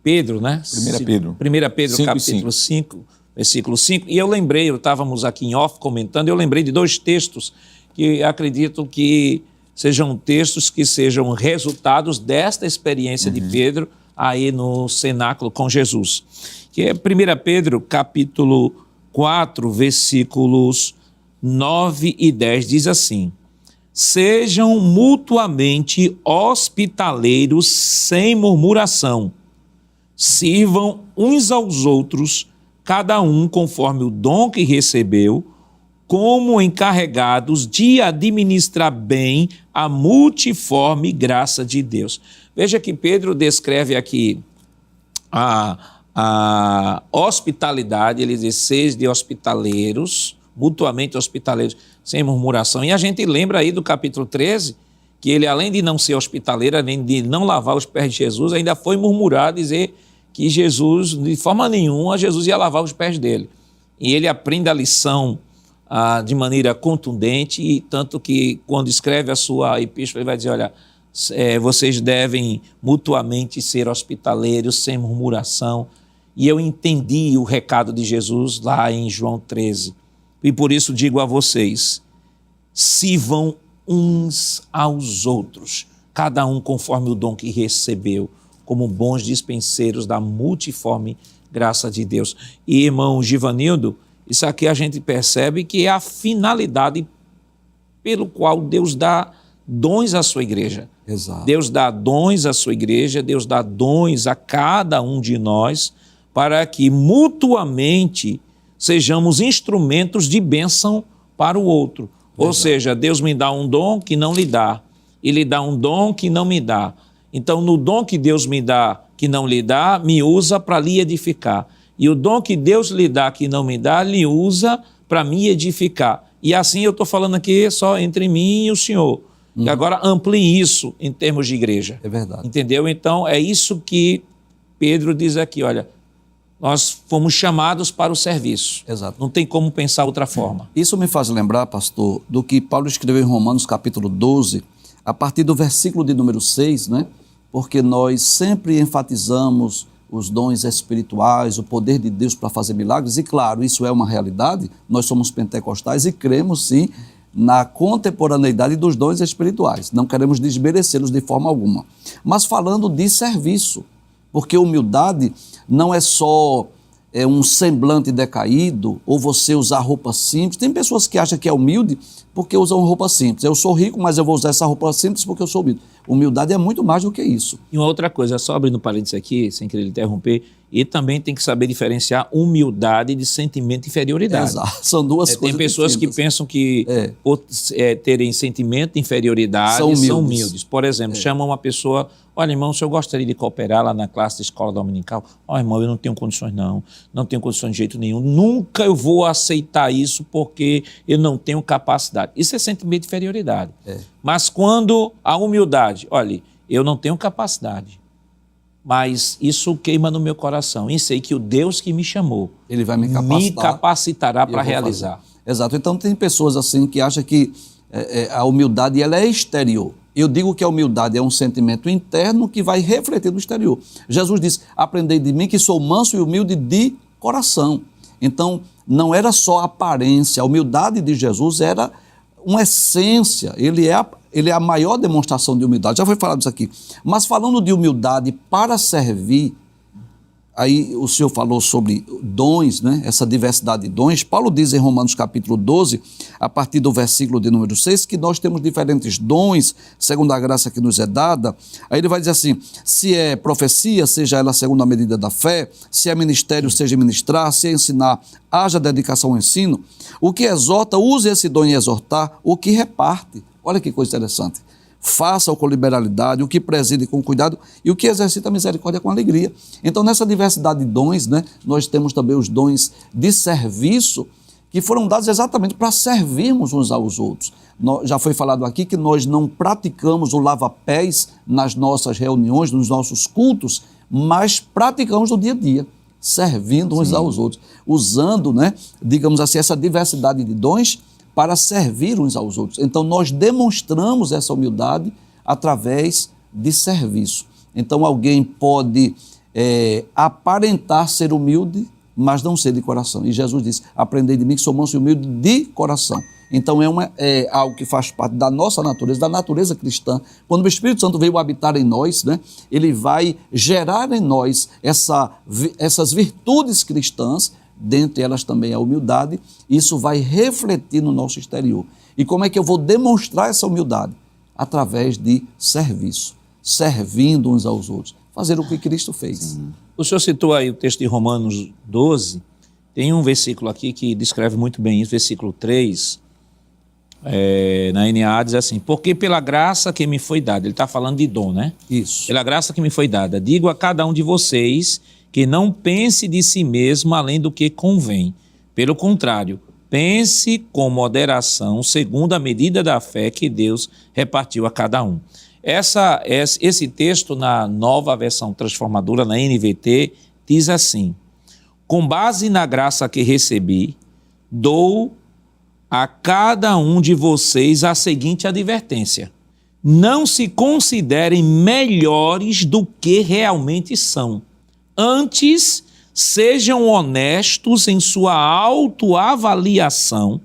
Pedro, né? 1 Pedro. 1 Pedro, 5 capítulo 5, versículo 5. E eu lembrei, estávamos aqui em off comentando, eu lembrei de 2 textos que acredito que sejam textos que sejam resultados desta experiência de Pedro aí no cenáculo com Jesus. Que é 1 Pedro, capítulo 4, versículos 9 e 10, diz assim: sejam mutuamente hospitaleiros sem murmuração, sirvam uns aos outros, cada um conforme o dom que recebeu, como encarregados de administrar bem a multiforme graça de Deus. Veja que Pedro descreve aqui a hospitalidade, ele diz: sede hospitaleiros, mutuamente hospitaleiros, sem murmuração. E a gente lembra aí do capítulo 13, que ele, além de não ser hospitaleiro, além de não lavar os pés de Jesus, ainda foi murmurar, dizer que Jesus, de forma nenhuma, Jesus ia lavar os pés dele. E ele aprende a lição de maneira contundente, e tanto que quando escreve a sua epístola, ele vai dizer: olha, vocês devem mutuamente ser hospitaleiros, sem murmuração. E eu entendi o recado de Jesus lá em João 13. E por isso digo a vocês, sirvam uns aos outros, cada um conforme o dom que recebeu, como bons dispenseiros da multiforme graça de Deus. E, irmão Givanildo, isso aqui a gente percebe que é a finalidade pelo qual Deus dá dons à sua igreja. Exato. Deus dá dons à sua igreja, Deus dá dons a cada um de nós, para que mutuamente sejamos instrumentos de bênção para o outro. Ou seja, Deus me dá um dom que não lhe dá, e lhe dá um dom que não me dá. Então, no dom que Deus me dá, que não lhe dá, me usa para lhe edificar. E o dom que Deus lhe dá, que não me dá, lhe usa para me edificar. E assim eu estou falando aqui só entre mim e o Senhor. E agora amplie isso em termos de igreja. É verdade. Entendeu? Então, é isso que Pedro diz aqui, olha, nós fomos chamados para o serviço. Exato. Não tem como pensar outra forma. Isso me faz lembrar, pastor, do que Paulo escreveu em Romanos capítulo 12, a partir do versículo de número 6, né? Porque nós sempre enfatizamos os dons espirituais, o poder de Deus para fazer milagres, e claro, isso é uma realidade, nós somos pentecostais e cremos sim na contemporaneidade dos dons espirituais, não queremos desmerecê-los de forma alguma. Mas falando de serviço, porque humildade não é só um semblante decaído, ou você usar roupa simples. Tem pessoas que acham que é humilde porque usam roupa simples. Eu sou rico, mas eu vou usar essa roupa simples porque eu sou humilde. Humildade é muito mais do que isso. E uma outra coisa, só abrindo parênteses aqui, sem querer interromper, e também tem que saber diferenciar humildade de sentimento de inferioridade. Exato, são duas coisas Tem pessoas distintas. que pensam que, por terem sentimento de inferioridade, são humildes. Por exemplo, chamam uma pessoa: olha, irmão, o senhor gostaria de cooperar lá na classe de escola dominical? Ó, irmão, eu não tenho condições não tenho condições de jeito nenhum, nunca eu vou aceitar isso porque eu não tenho capacidade. Isso é sentimento de inferioridade. Mas quando a humildade, olha, eu não tenho capacidade, mas isso queima no meu coração, e sei que o Deus que me chamou, Ele vai me capacitará para realizar. Fazer. Exato, então tem pessoas assim que acham que a humildade ela é exterior. Eu digo que a humildade é um sentimento interno que vai refletir no exterior. Jesus disse: aprendei de mim que sou manso e humilde de coração. Então, não era só aparência, a humildade de Jesus era uma essência, ele é a maior demonstração de humildade, já foi falado isso aqui. Mas falando de humildade para servir, aí o senhor falou sobre dons, né? Essa diversidade de dons. Paulo diz em Romanos capítulo 12, a partir do versículo de número 6, que nós temos diferentes dons, segundo a graça que nos é dada. Aí ele vai dizer assim, se é profecia, seja ela segundo a medida da fé, se é ministério, seja ministrar, se é ensinar, haja dedicação ao ensino. O que exorta, use esse dom em exortar, o que reparte. Olha que coisa interessante. Faça-o com liberalidade, o que preside com cuidado e o que exercita a misericórdia com alegria. Então, nessa diversidade de dons, né, nós temos também os dons de serviço, que foram dados exatamente para servirmos uns aos outros. Já foi falado aqui que nós não praticamos o lava-pés nas nossas reuniões, nos nossos cultos, mas praticamos no dia a dia, servindo uns aos outros, usando, né, digamos assim, essa diversidade de dons para servir uns aos outros. Então, nós demonstramos essa humildade através de serviço. Então, alguém pode aparentar ser humilde, mas não ser de coração. E Jesus disse, aprendei de mim que sou manso e humilde de coração. Então, é algo que faz parte da nossa natureza, da natureza cristã. Quando o Espírito Santo veio habitar em nós, né, ele vai gerar em nós essas virtudes cristãs, dentre elas também a humildade. Isso vai refletir no nosso exterior. E como é que eu vou demonstrar essa humildade? Através de serviço, servindo uns aos outros, fazer o que Cristo fez. Sim. O senhor citou aí o texto de Romanos 12, tem um versículo aqui que descreve muito bem isso, versículo 3, na NA diz assim, porque pela graça que me foi dada, ele está falando de dom, né? Isso. Pela graça que me foi dada, digo a cada um de vocês que não pense de si mesmo além do que convém. Pelo contrário, pense com moderação, segundo a medida da fé que Deus repartiu a cada um. Esse texto, na nova versão transformadora, na NVT, diz assim, com base na graça que recebi, dou a cada um de vocês a seguinte advertência. Não se considerem melhores do que realmente são. Antes, sejam honestos em sua autoavaliação,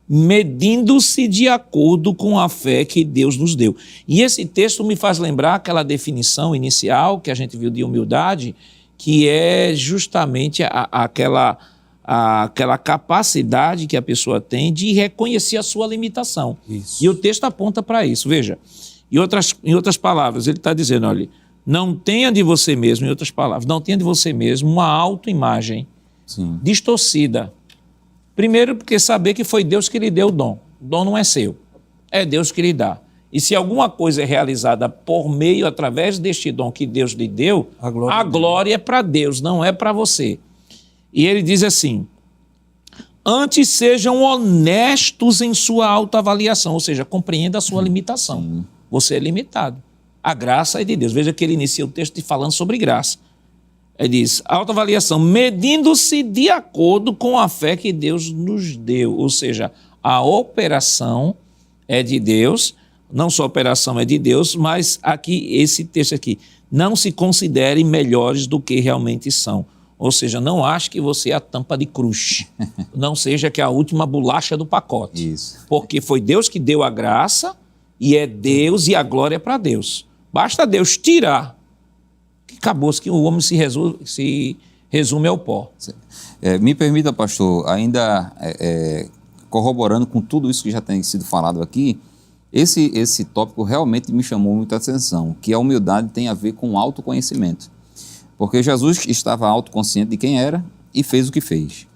medindo-se de acordo com a fé que Deus nos deu. E esse texto me faz lembrar aquela definição inicial que a gente viu de humildade, que é justamente aquela capacidade que a pessoa tem de reconhecer a sua limitação. Isso. E o texto aponta para isso. Veja, em outras palavras, ele está dizendo, olha, não tenha de você mesmo, em outras palavras, não tenha de você mesmo uma autoimagem distorcida. Primeiro, porque saber que foi Deus que lhe deu o dom. O dom não é seu, é Deus que lhe dá. E se alguma coisa é realizada por meio, através deste dom que Deus lhe deu, a glória é para Deus, não é para você. E ele diz assim, antes sejam honestos em sua autoavaliação, ou seja, compreenda a sua limitação. Você é limitado. A graça é de Deus. Veja que ele inicia o texto falando sobre graça. Ele diz, autoavaliação, medindo-se de acordo com a fé que Deus nos deu. Ou seja, a operação é de Deus, não só a operação é de Deus, mas aqui, esse texto aqui, não se considerem melhores do que realmente são. Ou seja, não ache que você é a tampa de crush. Não seja que a última bolacha do pacote. Isso. Porque foi Deus que deu a graça, e é Deus e a glória é para Deus. Basta Deus tirar, que acabou-se que o homem se resume ao pó. Me permita, pastor, ainda corroborando com tudo isso que já tem sido falado aqui, esse tópico realmente me chamou muita atenção, que a humildade tem a ver com autoconhecimento. Porque Jesus estava autoconsciente de quem era e fez o que fez.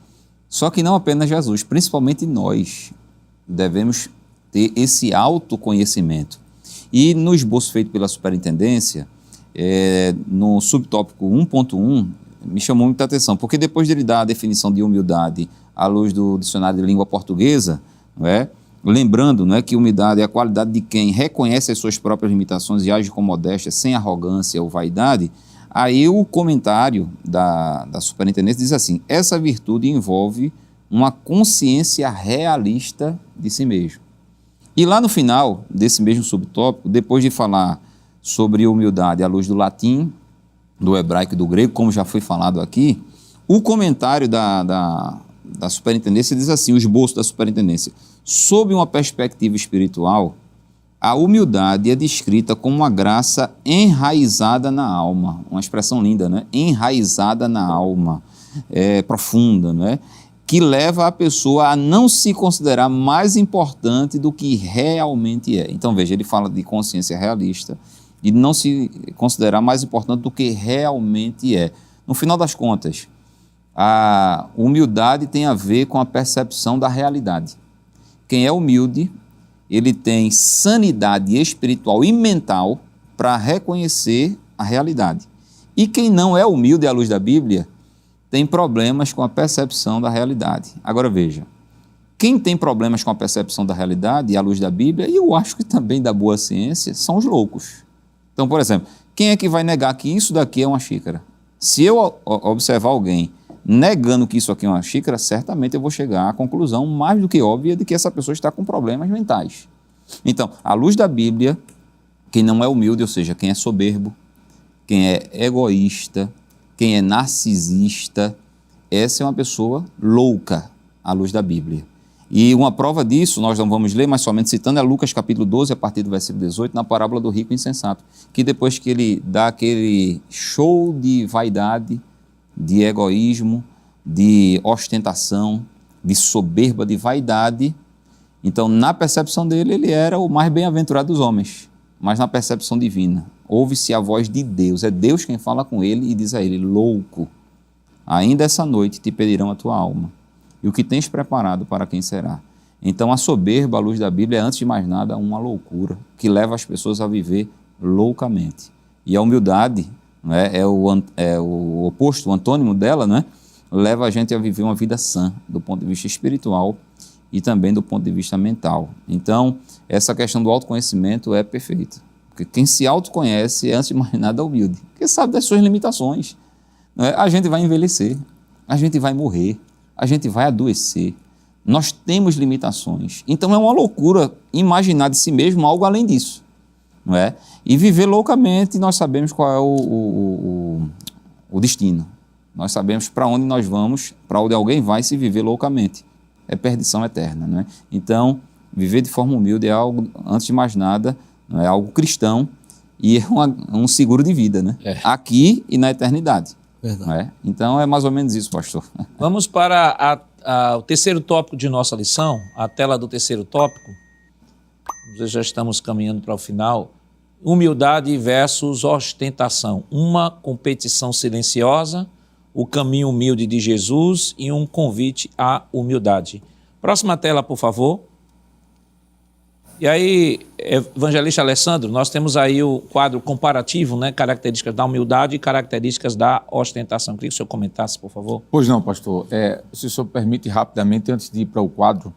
Só que não apenas Jesus, principalmente nós devemos ter esse autoconhecimento. E no esboço feito pela superintendência, no subtópico 1.1, me chamou muita atenção, porque depois de ele dar a definição de humildade à luz do dicionário de língua portuguesa, não é? Lembrando, não é, que humildade é a qualidade de quem reconhece as suas próprias limitações e age com modéstia, sem arrogância ou vaidade, aí o comentário da superintendência diz assim, essa virtude envolve uma consciência realista de si mesmo. E lá no final desse mesmo subtópico, depois de falar sobre humildade à luz do latim, do hebraico e do grego, como já foi falado aqui, o comentário da superintendência diz assim, o esboço da superintendência, sob uma perspectiva espiritual, A humildade é descrita como uma graça enraizada na alma. Uma expressão linda, né? Enraizada na alma, profunda, né? Que leva a pessoa a não se considerar mais importante do que realmente é. Então, veja, ele fala de consciência realista e não se considerar mais importante do que realmente é. No final das contas, a humildade tem a ver com a percepção da realidade. Quem é humilde, ele tem sanidade espiritual e mental para reconhecer a realidade. E quem não é humilde à luz da Bíblia, tem problemas com a percepção da realidade. Agora veja, quem tem problemas com a percepção da realidade à luz da Bíblia, e eu acho que também da boa ciência, são os loucos. Então, por exemplo, quem é que vai negar que isso daqui é uma xícara? Se eu observar alguém negando que isso aqui é uma xícara, certamente eu vou chegar à conclusão mais do que óbvia de que essa pessoa está com problemas mentais. Então, à luz da Bíblia, quem não é humilde, ou seja, quem é soberbo, quem é egoísta, quem é narcisista, essa é uma pessoa louca à luz da Bíblia. E uma prova disso, nós não vamos ler, mas somente citando, é Lucas capítulo 12, a partir do versículo 18, na parábola do rico insensato, que depois que ele dá aquele show de vaidade, de egoísmo, de ostentação, de soberba, de vaidade, então na percepção dele, ele era o mais bem-aventurado dos homens, mas na percepção divina, ouve-se a voz de Deus, é Deus quem fala com ele e diz a ele: louco, ainda essa noite te pedirão a tua alma, e o que tens preparado para quem será? Então a soberba, à luz da Bíblia, é antes de mais nada uma loucura, que leva as pessoas a viver loucamente. E a humildade, né, é o oposto, o antônimo dela, né, leva a gente a viver uma vida sã, do ponto de vista espiritual e também do ponto de vista mental. Então, essa questão do autoconhecimento é perfeita. Porque quem se autoconhece é, antes de mais nada, humilde. Porque sabe das suas limitações. Né? A gente vai envelhecer, a gente vai morrer, a gente vai adoecer. Nós temos limitações. Então, é uma loucura imaginar de si mesmo algo além disso. Não é? E viver loucamente, nós sabemos qual é o destino. Nós sabemos para onde nós vamos, para onde alguém vai se viver loucamente. É perdição eterna. Não é? Então, viver de forma humilde é algo, antes de mais nada, não é algo cristão e é um seguro de vida, né? Aqui e na eternidade. Verdade. Não é? Então, é mais ou menos isso, pastor. Vamos para o terceiro tópico de nossa lição, a tela do terceiro tópico. Nós já estamos caminhando para o final. Humildade versus ostentação. Uma competição silenciosa, o caminho humilde de Jesus e um convite à humildade. Próxima tela, por favor. E aí, evangelista Alessandro, nós temos aí o quadro comparativo, né? Características da humildade e características da ostentação. Queria que o senhor comentasse, por favor. Pois não, pastor. Se o senhor permite rapidamente, antes de ir para o quadro,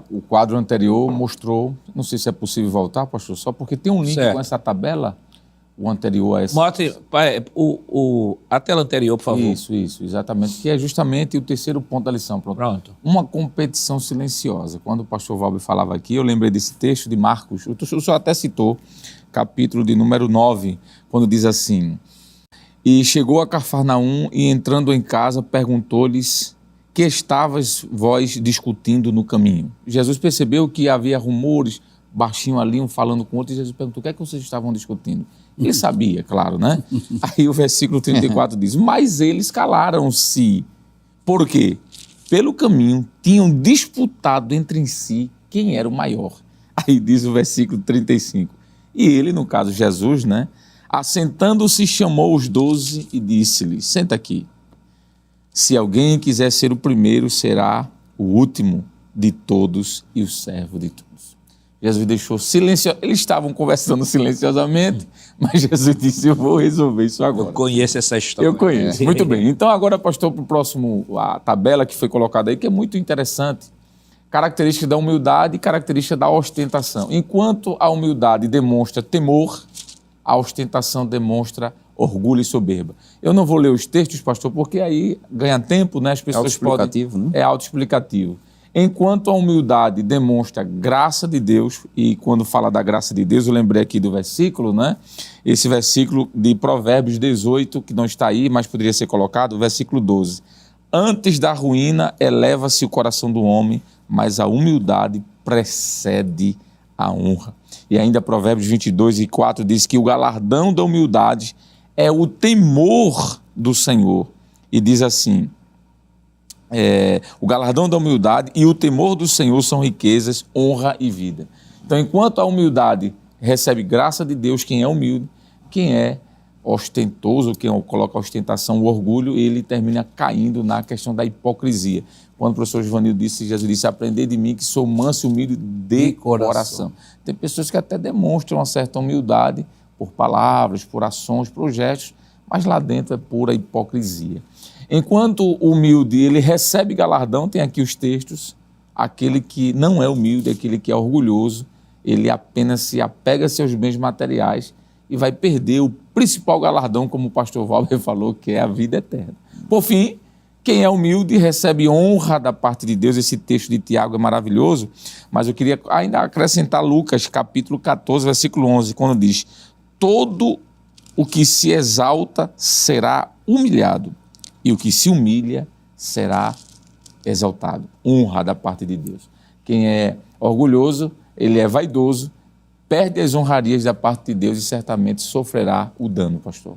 o quadro anterior mostrou, não sei se é possível voltar, pastor, só porque tem um link com essa tabela, o anterior a essa. Mostre a tela anterior, por favor. Isso, exatamente, que é justamente o terceiro ponto da lição. Pronto. Uma competição silenciosa. Quando o pastor Valber falava aqui, eu lembrei desse texto de Marcos, o senhor até citou, capítulo de número 9, quando diz assim: e chegou a Cafarnaum e entrando em casa perguntou-lhes: que estavas vós discutindo no caminho? Jesus percebeu que havia rumores, baixinho ali, um falando com o outro, e Jesus perguntou: o que é que vocês estavam discutindo? Ele sabia, claro, né? Aí o versículo 34 diz: mas eles calaram-se. Por quê? Pelo caminho tinham disputado entre si quem era o maior. Aí diz o versículo 35. E ele, no caso Jesus, né? Assentando-se, chamou os 12 e disse-lhes: senta aqui. Se alguém quiser ser o primeiro, será o último de todos e o servo de todos. Jesus deixou silencioso. Eles estavam conversando silenciosamente, mas Jesus disse: eu vou resolver isso agora. Eu conheço essa história. Eu conheço, muito bem. Então agora, pastor, para o próximo, a tabela que foi colocada aí, que é muito interessante. Característica da humildade e característica da ostentação. Enquanto a humildade demonstra temor, a ostentação demonstra orgulho e soberba. Eu não vou ler os textos, pastor, porque aí ganha tempo, né? As pessoas autoexplicativo, podem... né? É autoexplicativo. Enquanto a humildade demonstra graça de Deus, e quando fala da graça de Deus, eu lembrei aqui do versículo, né? Esse versículo de Provérbios 18, que não está aí, mas poderia ser colocado, versículo 12. Antes da ruína eleva-se o coração do homem, mas a humildade precede a honra. E ainda Provérbios 22:4 diz que o galardão da humildade é o temor do Senhor. E diz assim, o galardão da humildade e o temor do Senhor são riquezas, honra e vida. Então, enquanto a humildade recebe graça de Deus, quem é humilde, quem é ostentoso, quem coloca a ostentação, o orgulho, ele termina caindo na questão da hipocrisia. Quando o professor Givanildo disse, Jesus disse, aprendei de mim que sou manso e humilde de coração. Tem pessoas que até demonstram uma certa humildade por palavras, por ações, por gestos, mas lá dentro é pura hipocrisia. Enquanto o humilde, ele recebe galardão, tem aqui os textos, aquele que não é humilde, aquele que é orgulhoso, ele apenas se apega a seus bens materiais e vai perder o principal galardão, como o pastor Valber falou, que é a vida eterna. Por fim, quem é humilde recebe honra da parte de Deus. Esse texto de Tiago é maravilhoso, mas eu queria ainda acrescentar Lucas, capítulo 14, versículo 11, quando diz, todo o que se exalta será humilhado, e o que se humilha será exaltado. Honra da parte de Deus. Quem é orgulhoso, ele é vaidoso, perde as honrarias da parte de Deus e certamente sofrerá o dano, pastor.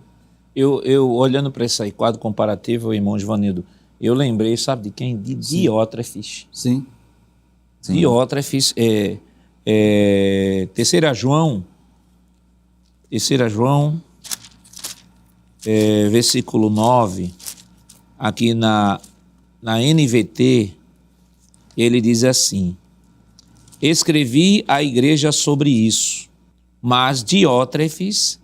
Eu olhando para esse quadro comparativo, irmão Givanildo, eu lembrei, sabe de quem? De Diótrefes. Sim. Diótrefes, terceira João, versículo 9, aqui na NVT, ele diz assim, escrevi à igreja sobre isso, mas Diótrefes,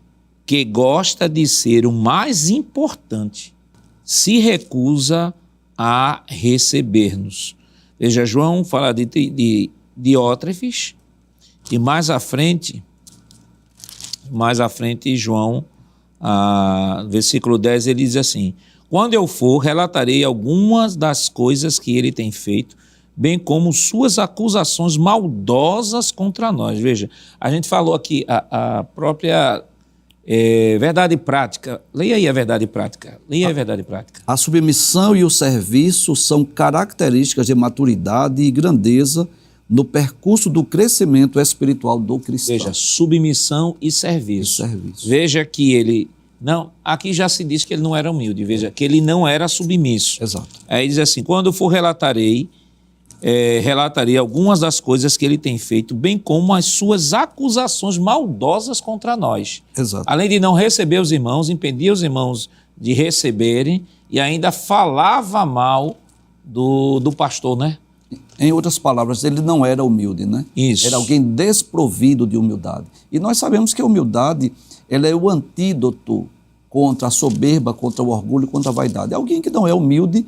que gosta de ser o mais importante, se recusa a receber-nos. Veja, João fala de Diótrefes, e mais à frente João, versículo 10, ele diz assim, quando eu for, relatarei algumas das coisas que ele tem feito, bem como suas acusações maldosas contra nós. Veja, a gente falou aqui a própria verdade prática. Leia aí a verdade prática. A submissão e o serviço são características de maturidade e grandeza no percurso do crescimento espiritual do cristão. Veja, submissão e serviço. Veja que ele... Não, aqui já se diz que ele não era humilde. Veja, que ele não era submisso. Exato. Aí diz assim, quando eu for relatarei algumas das coisas que ele tem feito, bem como as suas acusações maldosas contra nós. Exato. Além de não receber os irmãos, impedia os irmãos de receberem e ainda falava mal do pastor, né? Em outras palavras, ele não era humilde, né? Isso. Era alguém desprovido de humildade. E nós sabemos que a humildade, ela é o antídoto contra a soberba, contra o orgulho, contra a vaidade. Alguém que não é humilde,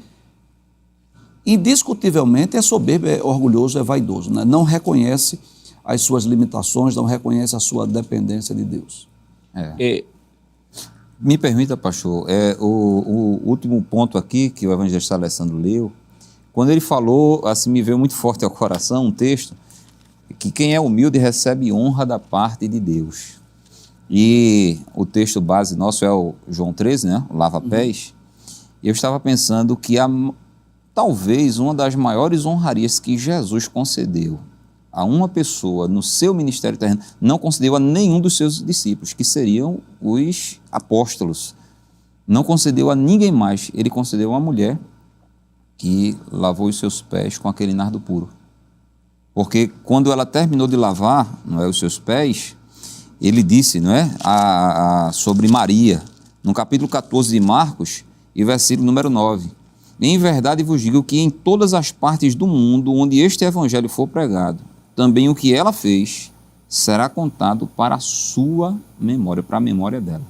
indiscutivelmente é soberbo, é orgulhoso, é vaidoso, né? Não reconhece as suas limitações, não reconhece a sua dependência de Deus. Me permita, pastor, o último ponto aqui que o evangelista Alessandro leu, quando ele falou, assim me veio muito forte ao coração um texto, que quem é humilde recebe honra da parte de Deus. E o texto base nosso é o João 13, né? O lava-pés. E eu estava pensando que talvez uma das maiores honrarias que Jesus concedeu a uma pessoa no seu ministério terreno, não concedeu a nenhum dos seus discípulos, que seriam os apóstolos. Não concedeu a ninguém mais. Ele concedeu a uma mulher que lavou os seus pés com aquele nardo puro. Porque quando ela terminou de lavar, não é, os seus pés, ele disse, não é, sobre Maria, no capítulo 14 de Marcos, e versículo número 9. Em verdade vos digo que em todas as partes do mundo onde este evangelho for pregado, também o que ela fez será contado para a sua memória, para a memória dela.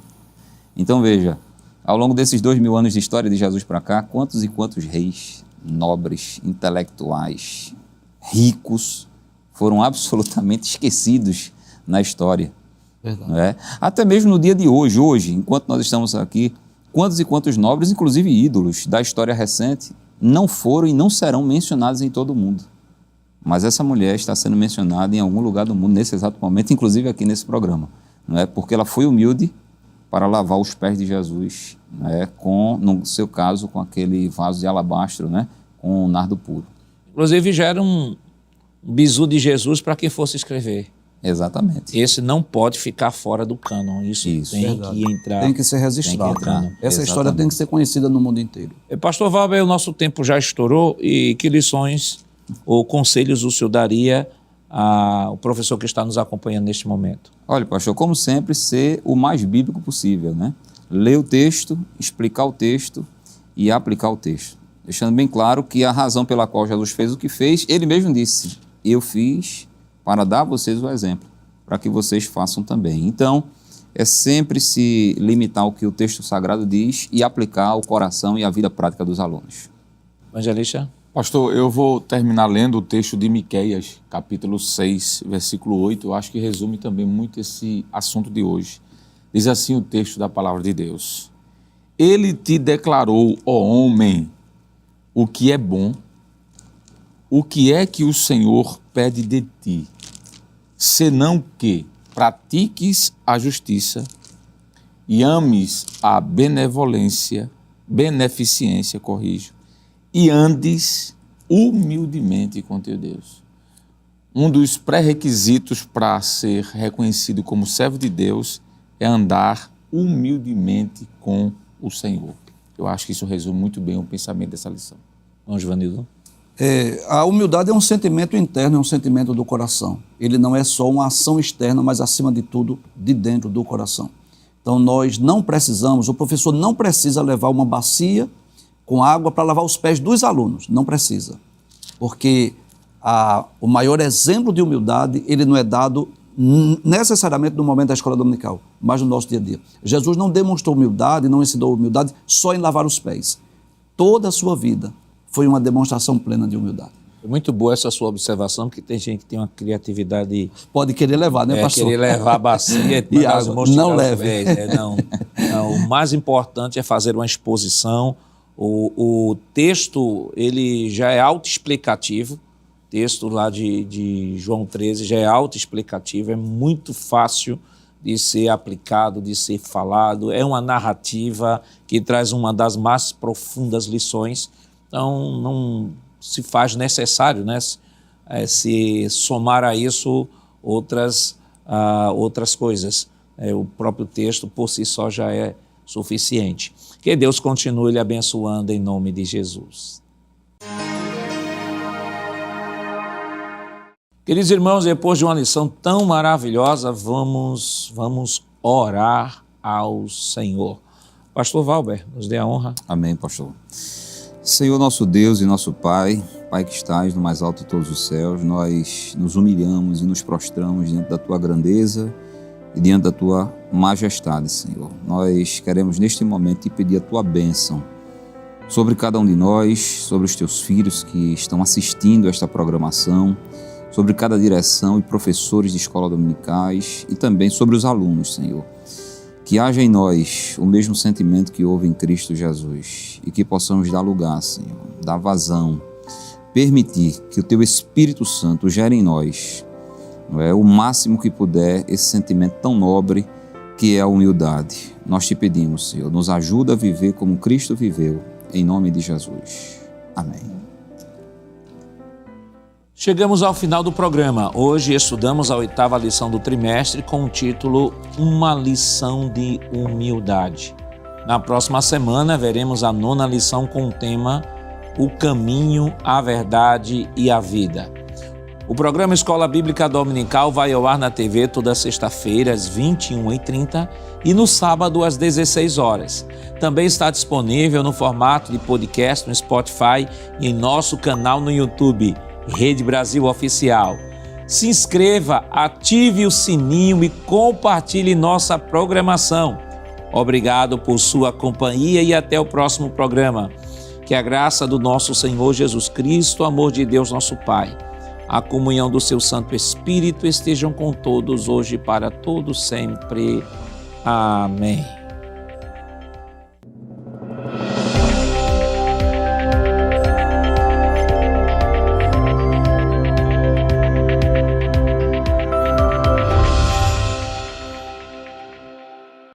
Então veja, ao longo desses 2000 anos de história de Jesus para cá, quantos e quantos reis, nobres, intelectuais, ricos, foram absolutamente esquecidos na história. Não é? Até mesmo no dia de hoje, enquanto nós estamos aqui, quantos e quantos nobres, inclusive ídolos da história recente, não foram e não serão mencionados em todo o mundo. Mas essa mulher está sendo mencionada em algum lugar do mundo nesse exato momento, inclusive aqui nesse programa, não é? Porque ela foi humilde para lavar os pés de Jesus, né? No seu caso, com aquele vaso de alabastro, né? Com um nardo puro. Inclusive já era um bizu de Jesus para quem fosse escrever. Exatamente. Esse não pode ficar fora do cânon. Isso tem Verdade. que entrar. Tem que ser registrado. entrar. Essa história tem que ser conhecida no mundo inteiro. Pastor Valber, o nosso tempo já estourou e que lições ou conselhos o senhor daria ao professor que está nos acompanhando neste momento? Olha, pastor, como sempre, ser o mais bíblico possível, né? Ler o texto, explicar o texto e aplicar o texto. Deixando bem claro que a razão pela qual Jesus fez o que fez, ele mesmo disse, eu fiz para dar a vocês o exemplo, para que vocês façam também. Então, é sempre se limitar ao que o texto sagrado diz e aplicar ao coração e à vida prática dos alunos. Evangelista? Pastor, eu vou terminar lendo o texto de Miqueias, capítulo 6, versículo 8. Eu acho que resume também muito esse assunto de hoje. Diz assim o texto da palavra de Deus. Ele te declarou, ó homem, o que é bom, o que é que o Senhor pede de ti, senão que pratiques a justiça e ames a beneficência, e andes humildemente com teu Deus. Um dos pré-requisitos para ser reconhecido como servo de Deus é andar humildemente com o Senhor. Eu acho que isso resume muito bem o pensamento dessa lição. Vamos, Vanildo. A humildade é um sentimento interno, é um sentimento do coração. Ele não é só uma ação externa, mas acima de tudo, de dentro do coração. Então nós não precisamos, o professor não precisa levar uma bacia com água para lavar os pés dos alunos, não precisa. Porque o maior exemplo de humildade, ele não é dado necessariamente no momento da escola dominical, mas no nosso dia a dia. Jesus não demonstrou humildade, não ensinou humildade só em lavar os pés. Toda a sua vida foi uma demonstração plena de humildade. Muito boa essa sua observação, porque tem gente que tem uma criatividade... Pode querer levar, né, pastor? Querer levar a bacia e água. Não leve. Não, o mais importante é fazer uma exposição. O texto, ele já é autoexplicativo. O texto lá de João 13 já é autoexplicativo, é muito fácil de ser aplicado, de ser falado. É uma narrativa que traz uma das mais profundas lições. Então, não se faz necessário, né, se somar a isso outras coisas. O próprio texto, por si só, já é suficiente. Que Deus continue lhe abençoando em nome de Jesus. Queridos irmãos, depois de uma lição tão maravilhosa, vamos orar ao Senhor. Pastor Valber, nos dê a honra. Amém, pastor. Senhor nosso Deus e nosso Pai, Pai que estás no mais alto de todos os céus, nós nos humilhamos e nos prostramos diante da Tua grandeza e diante da Tua majestade, Senhor. Nós queremos neste momento te pedir a Tua bênção sobre cada um de nós, sobre os Teus filhos que estão assistindo a esta programação, sobre cada direção e professores de escola dominicais e também sobre os alunos, Senhor. Que haja em nós o mesmo sentimento que houve em Cristo Jesus e que possamos dar lugar, Senhor, dar vazão, permitir que o Teu Espírito Santo gere em nós, o máximo que puder, esse sentimento tão nobre que é a humildade. Nós te pedimos, Senhor, nos ajuda a viver como Cristo viveu, em nome de Jesus. Amém. Chegamos ao final do programa. Hoje estudamos a 8ª lição do trimestre com o título Uma Lição de Humildade. Na próxima semana veremos a 9ª lição com o tema O Caminho, a Verdade e a Vida. O programa Escola Bíblica Dominical vai ao ar na TV toda sexta-feira às 21h30 e no sábado às 16 horas. Também está disponível no formato de podcast no Spotify e em nosso canal no YouTube, Rede Brasil Oficial. Se inscreva, ative o sininho e compartilhe nossa programação. Obrigado por sua companhia e até o próximo programa. Que a graça do nosso Senhor Jesus Cristo, o amor de Deus nosso Pai, a comunhão do seu Santo Espírito estejam com todos hoje e para todos sempre. Amém.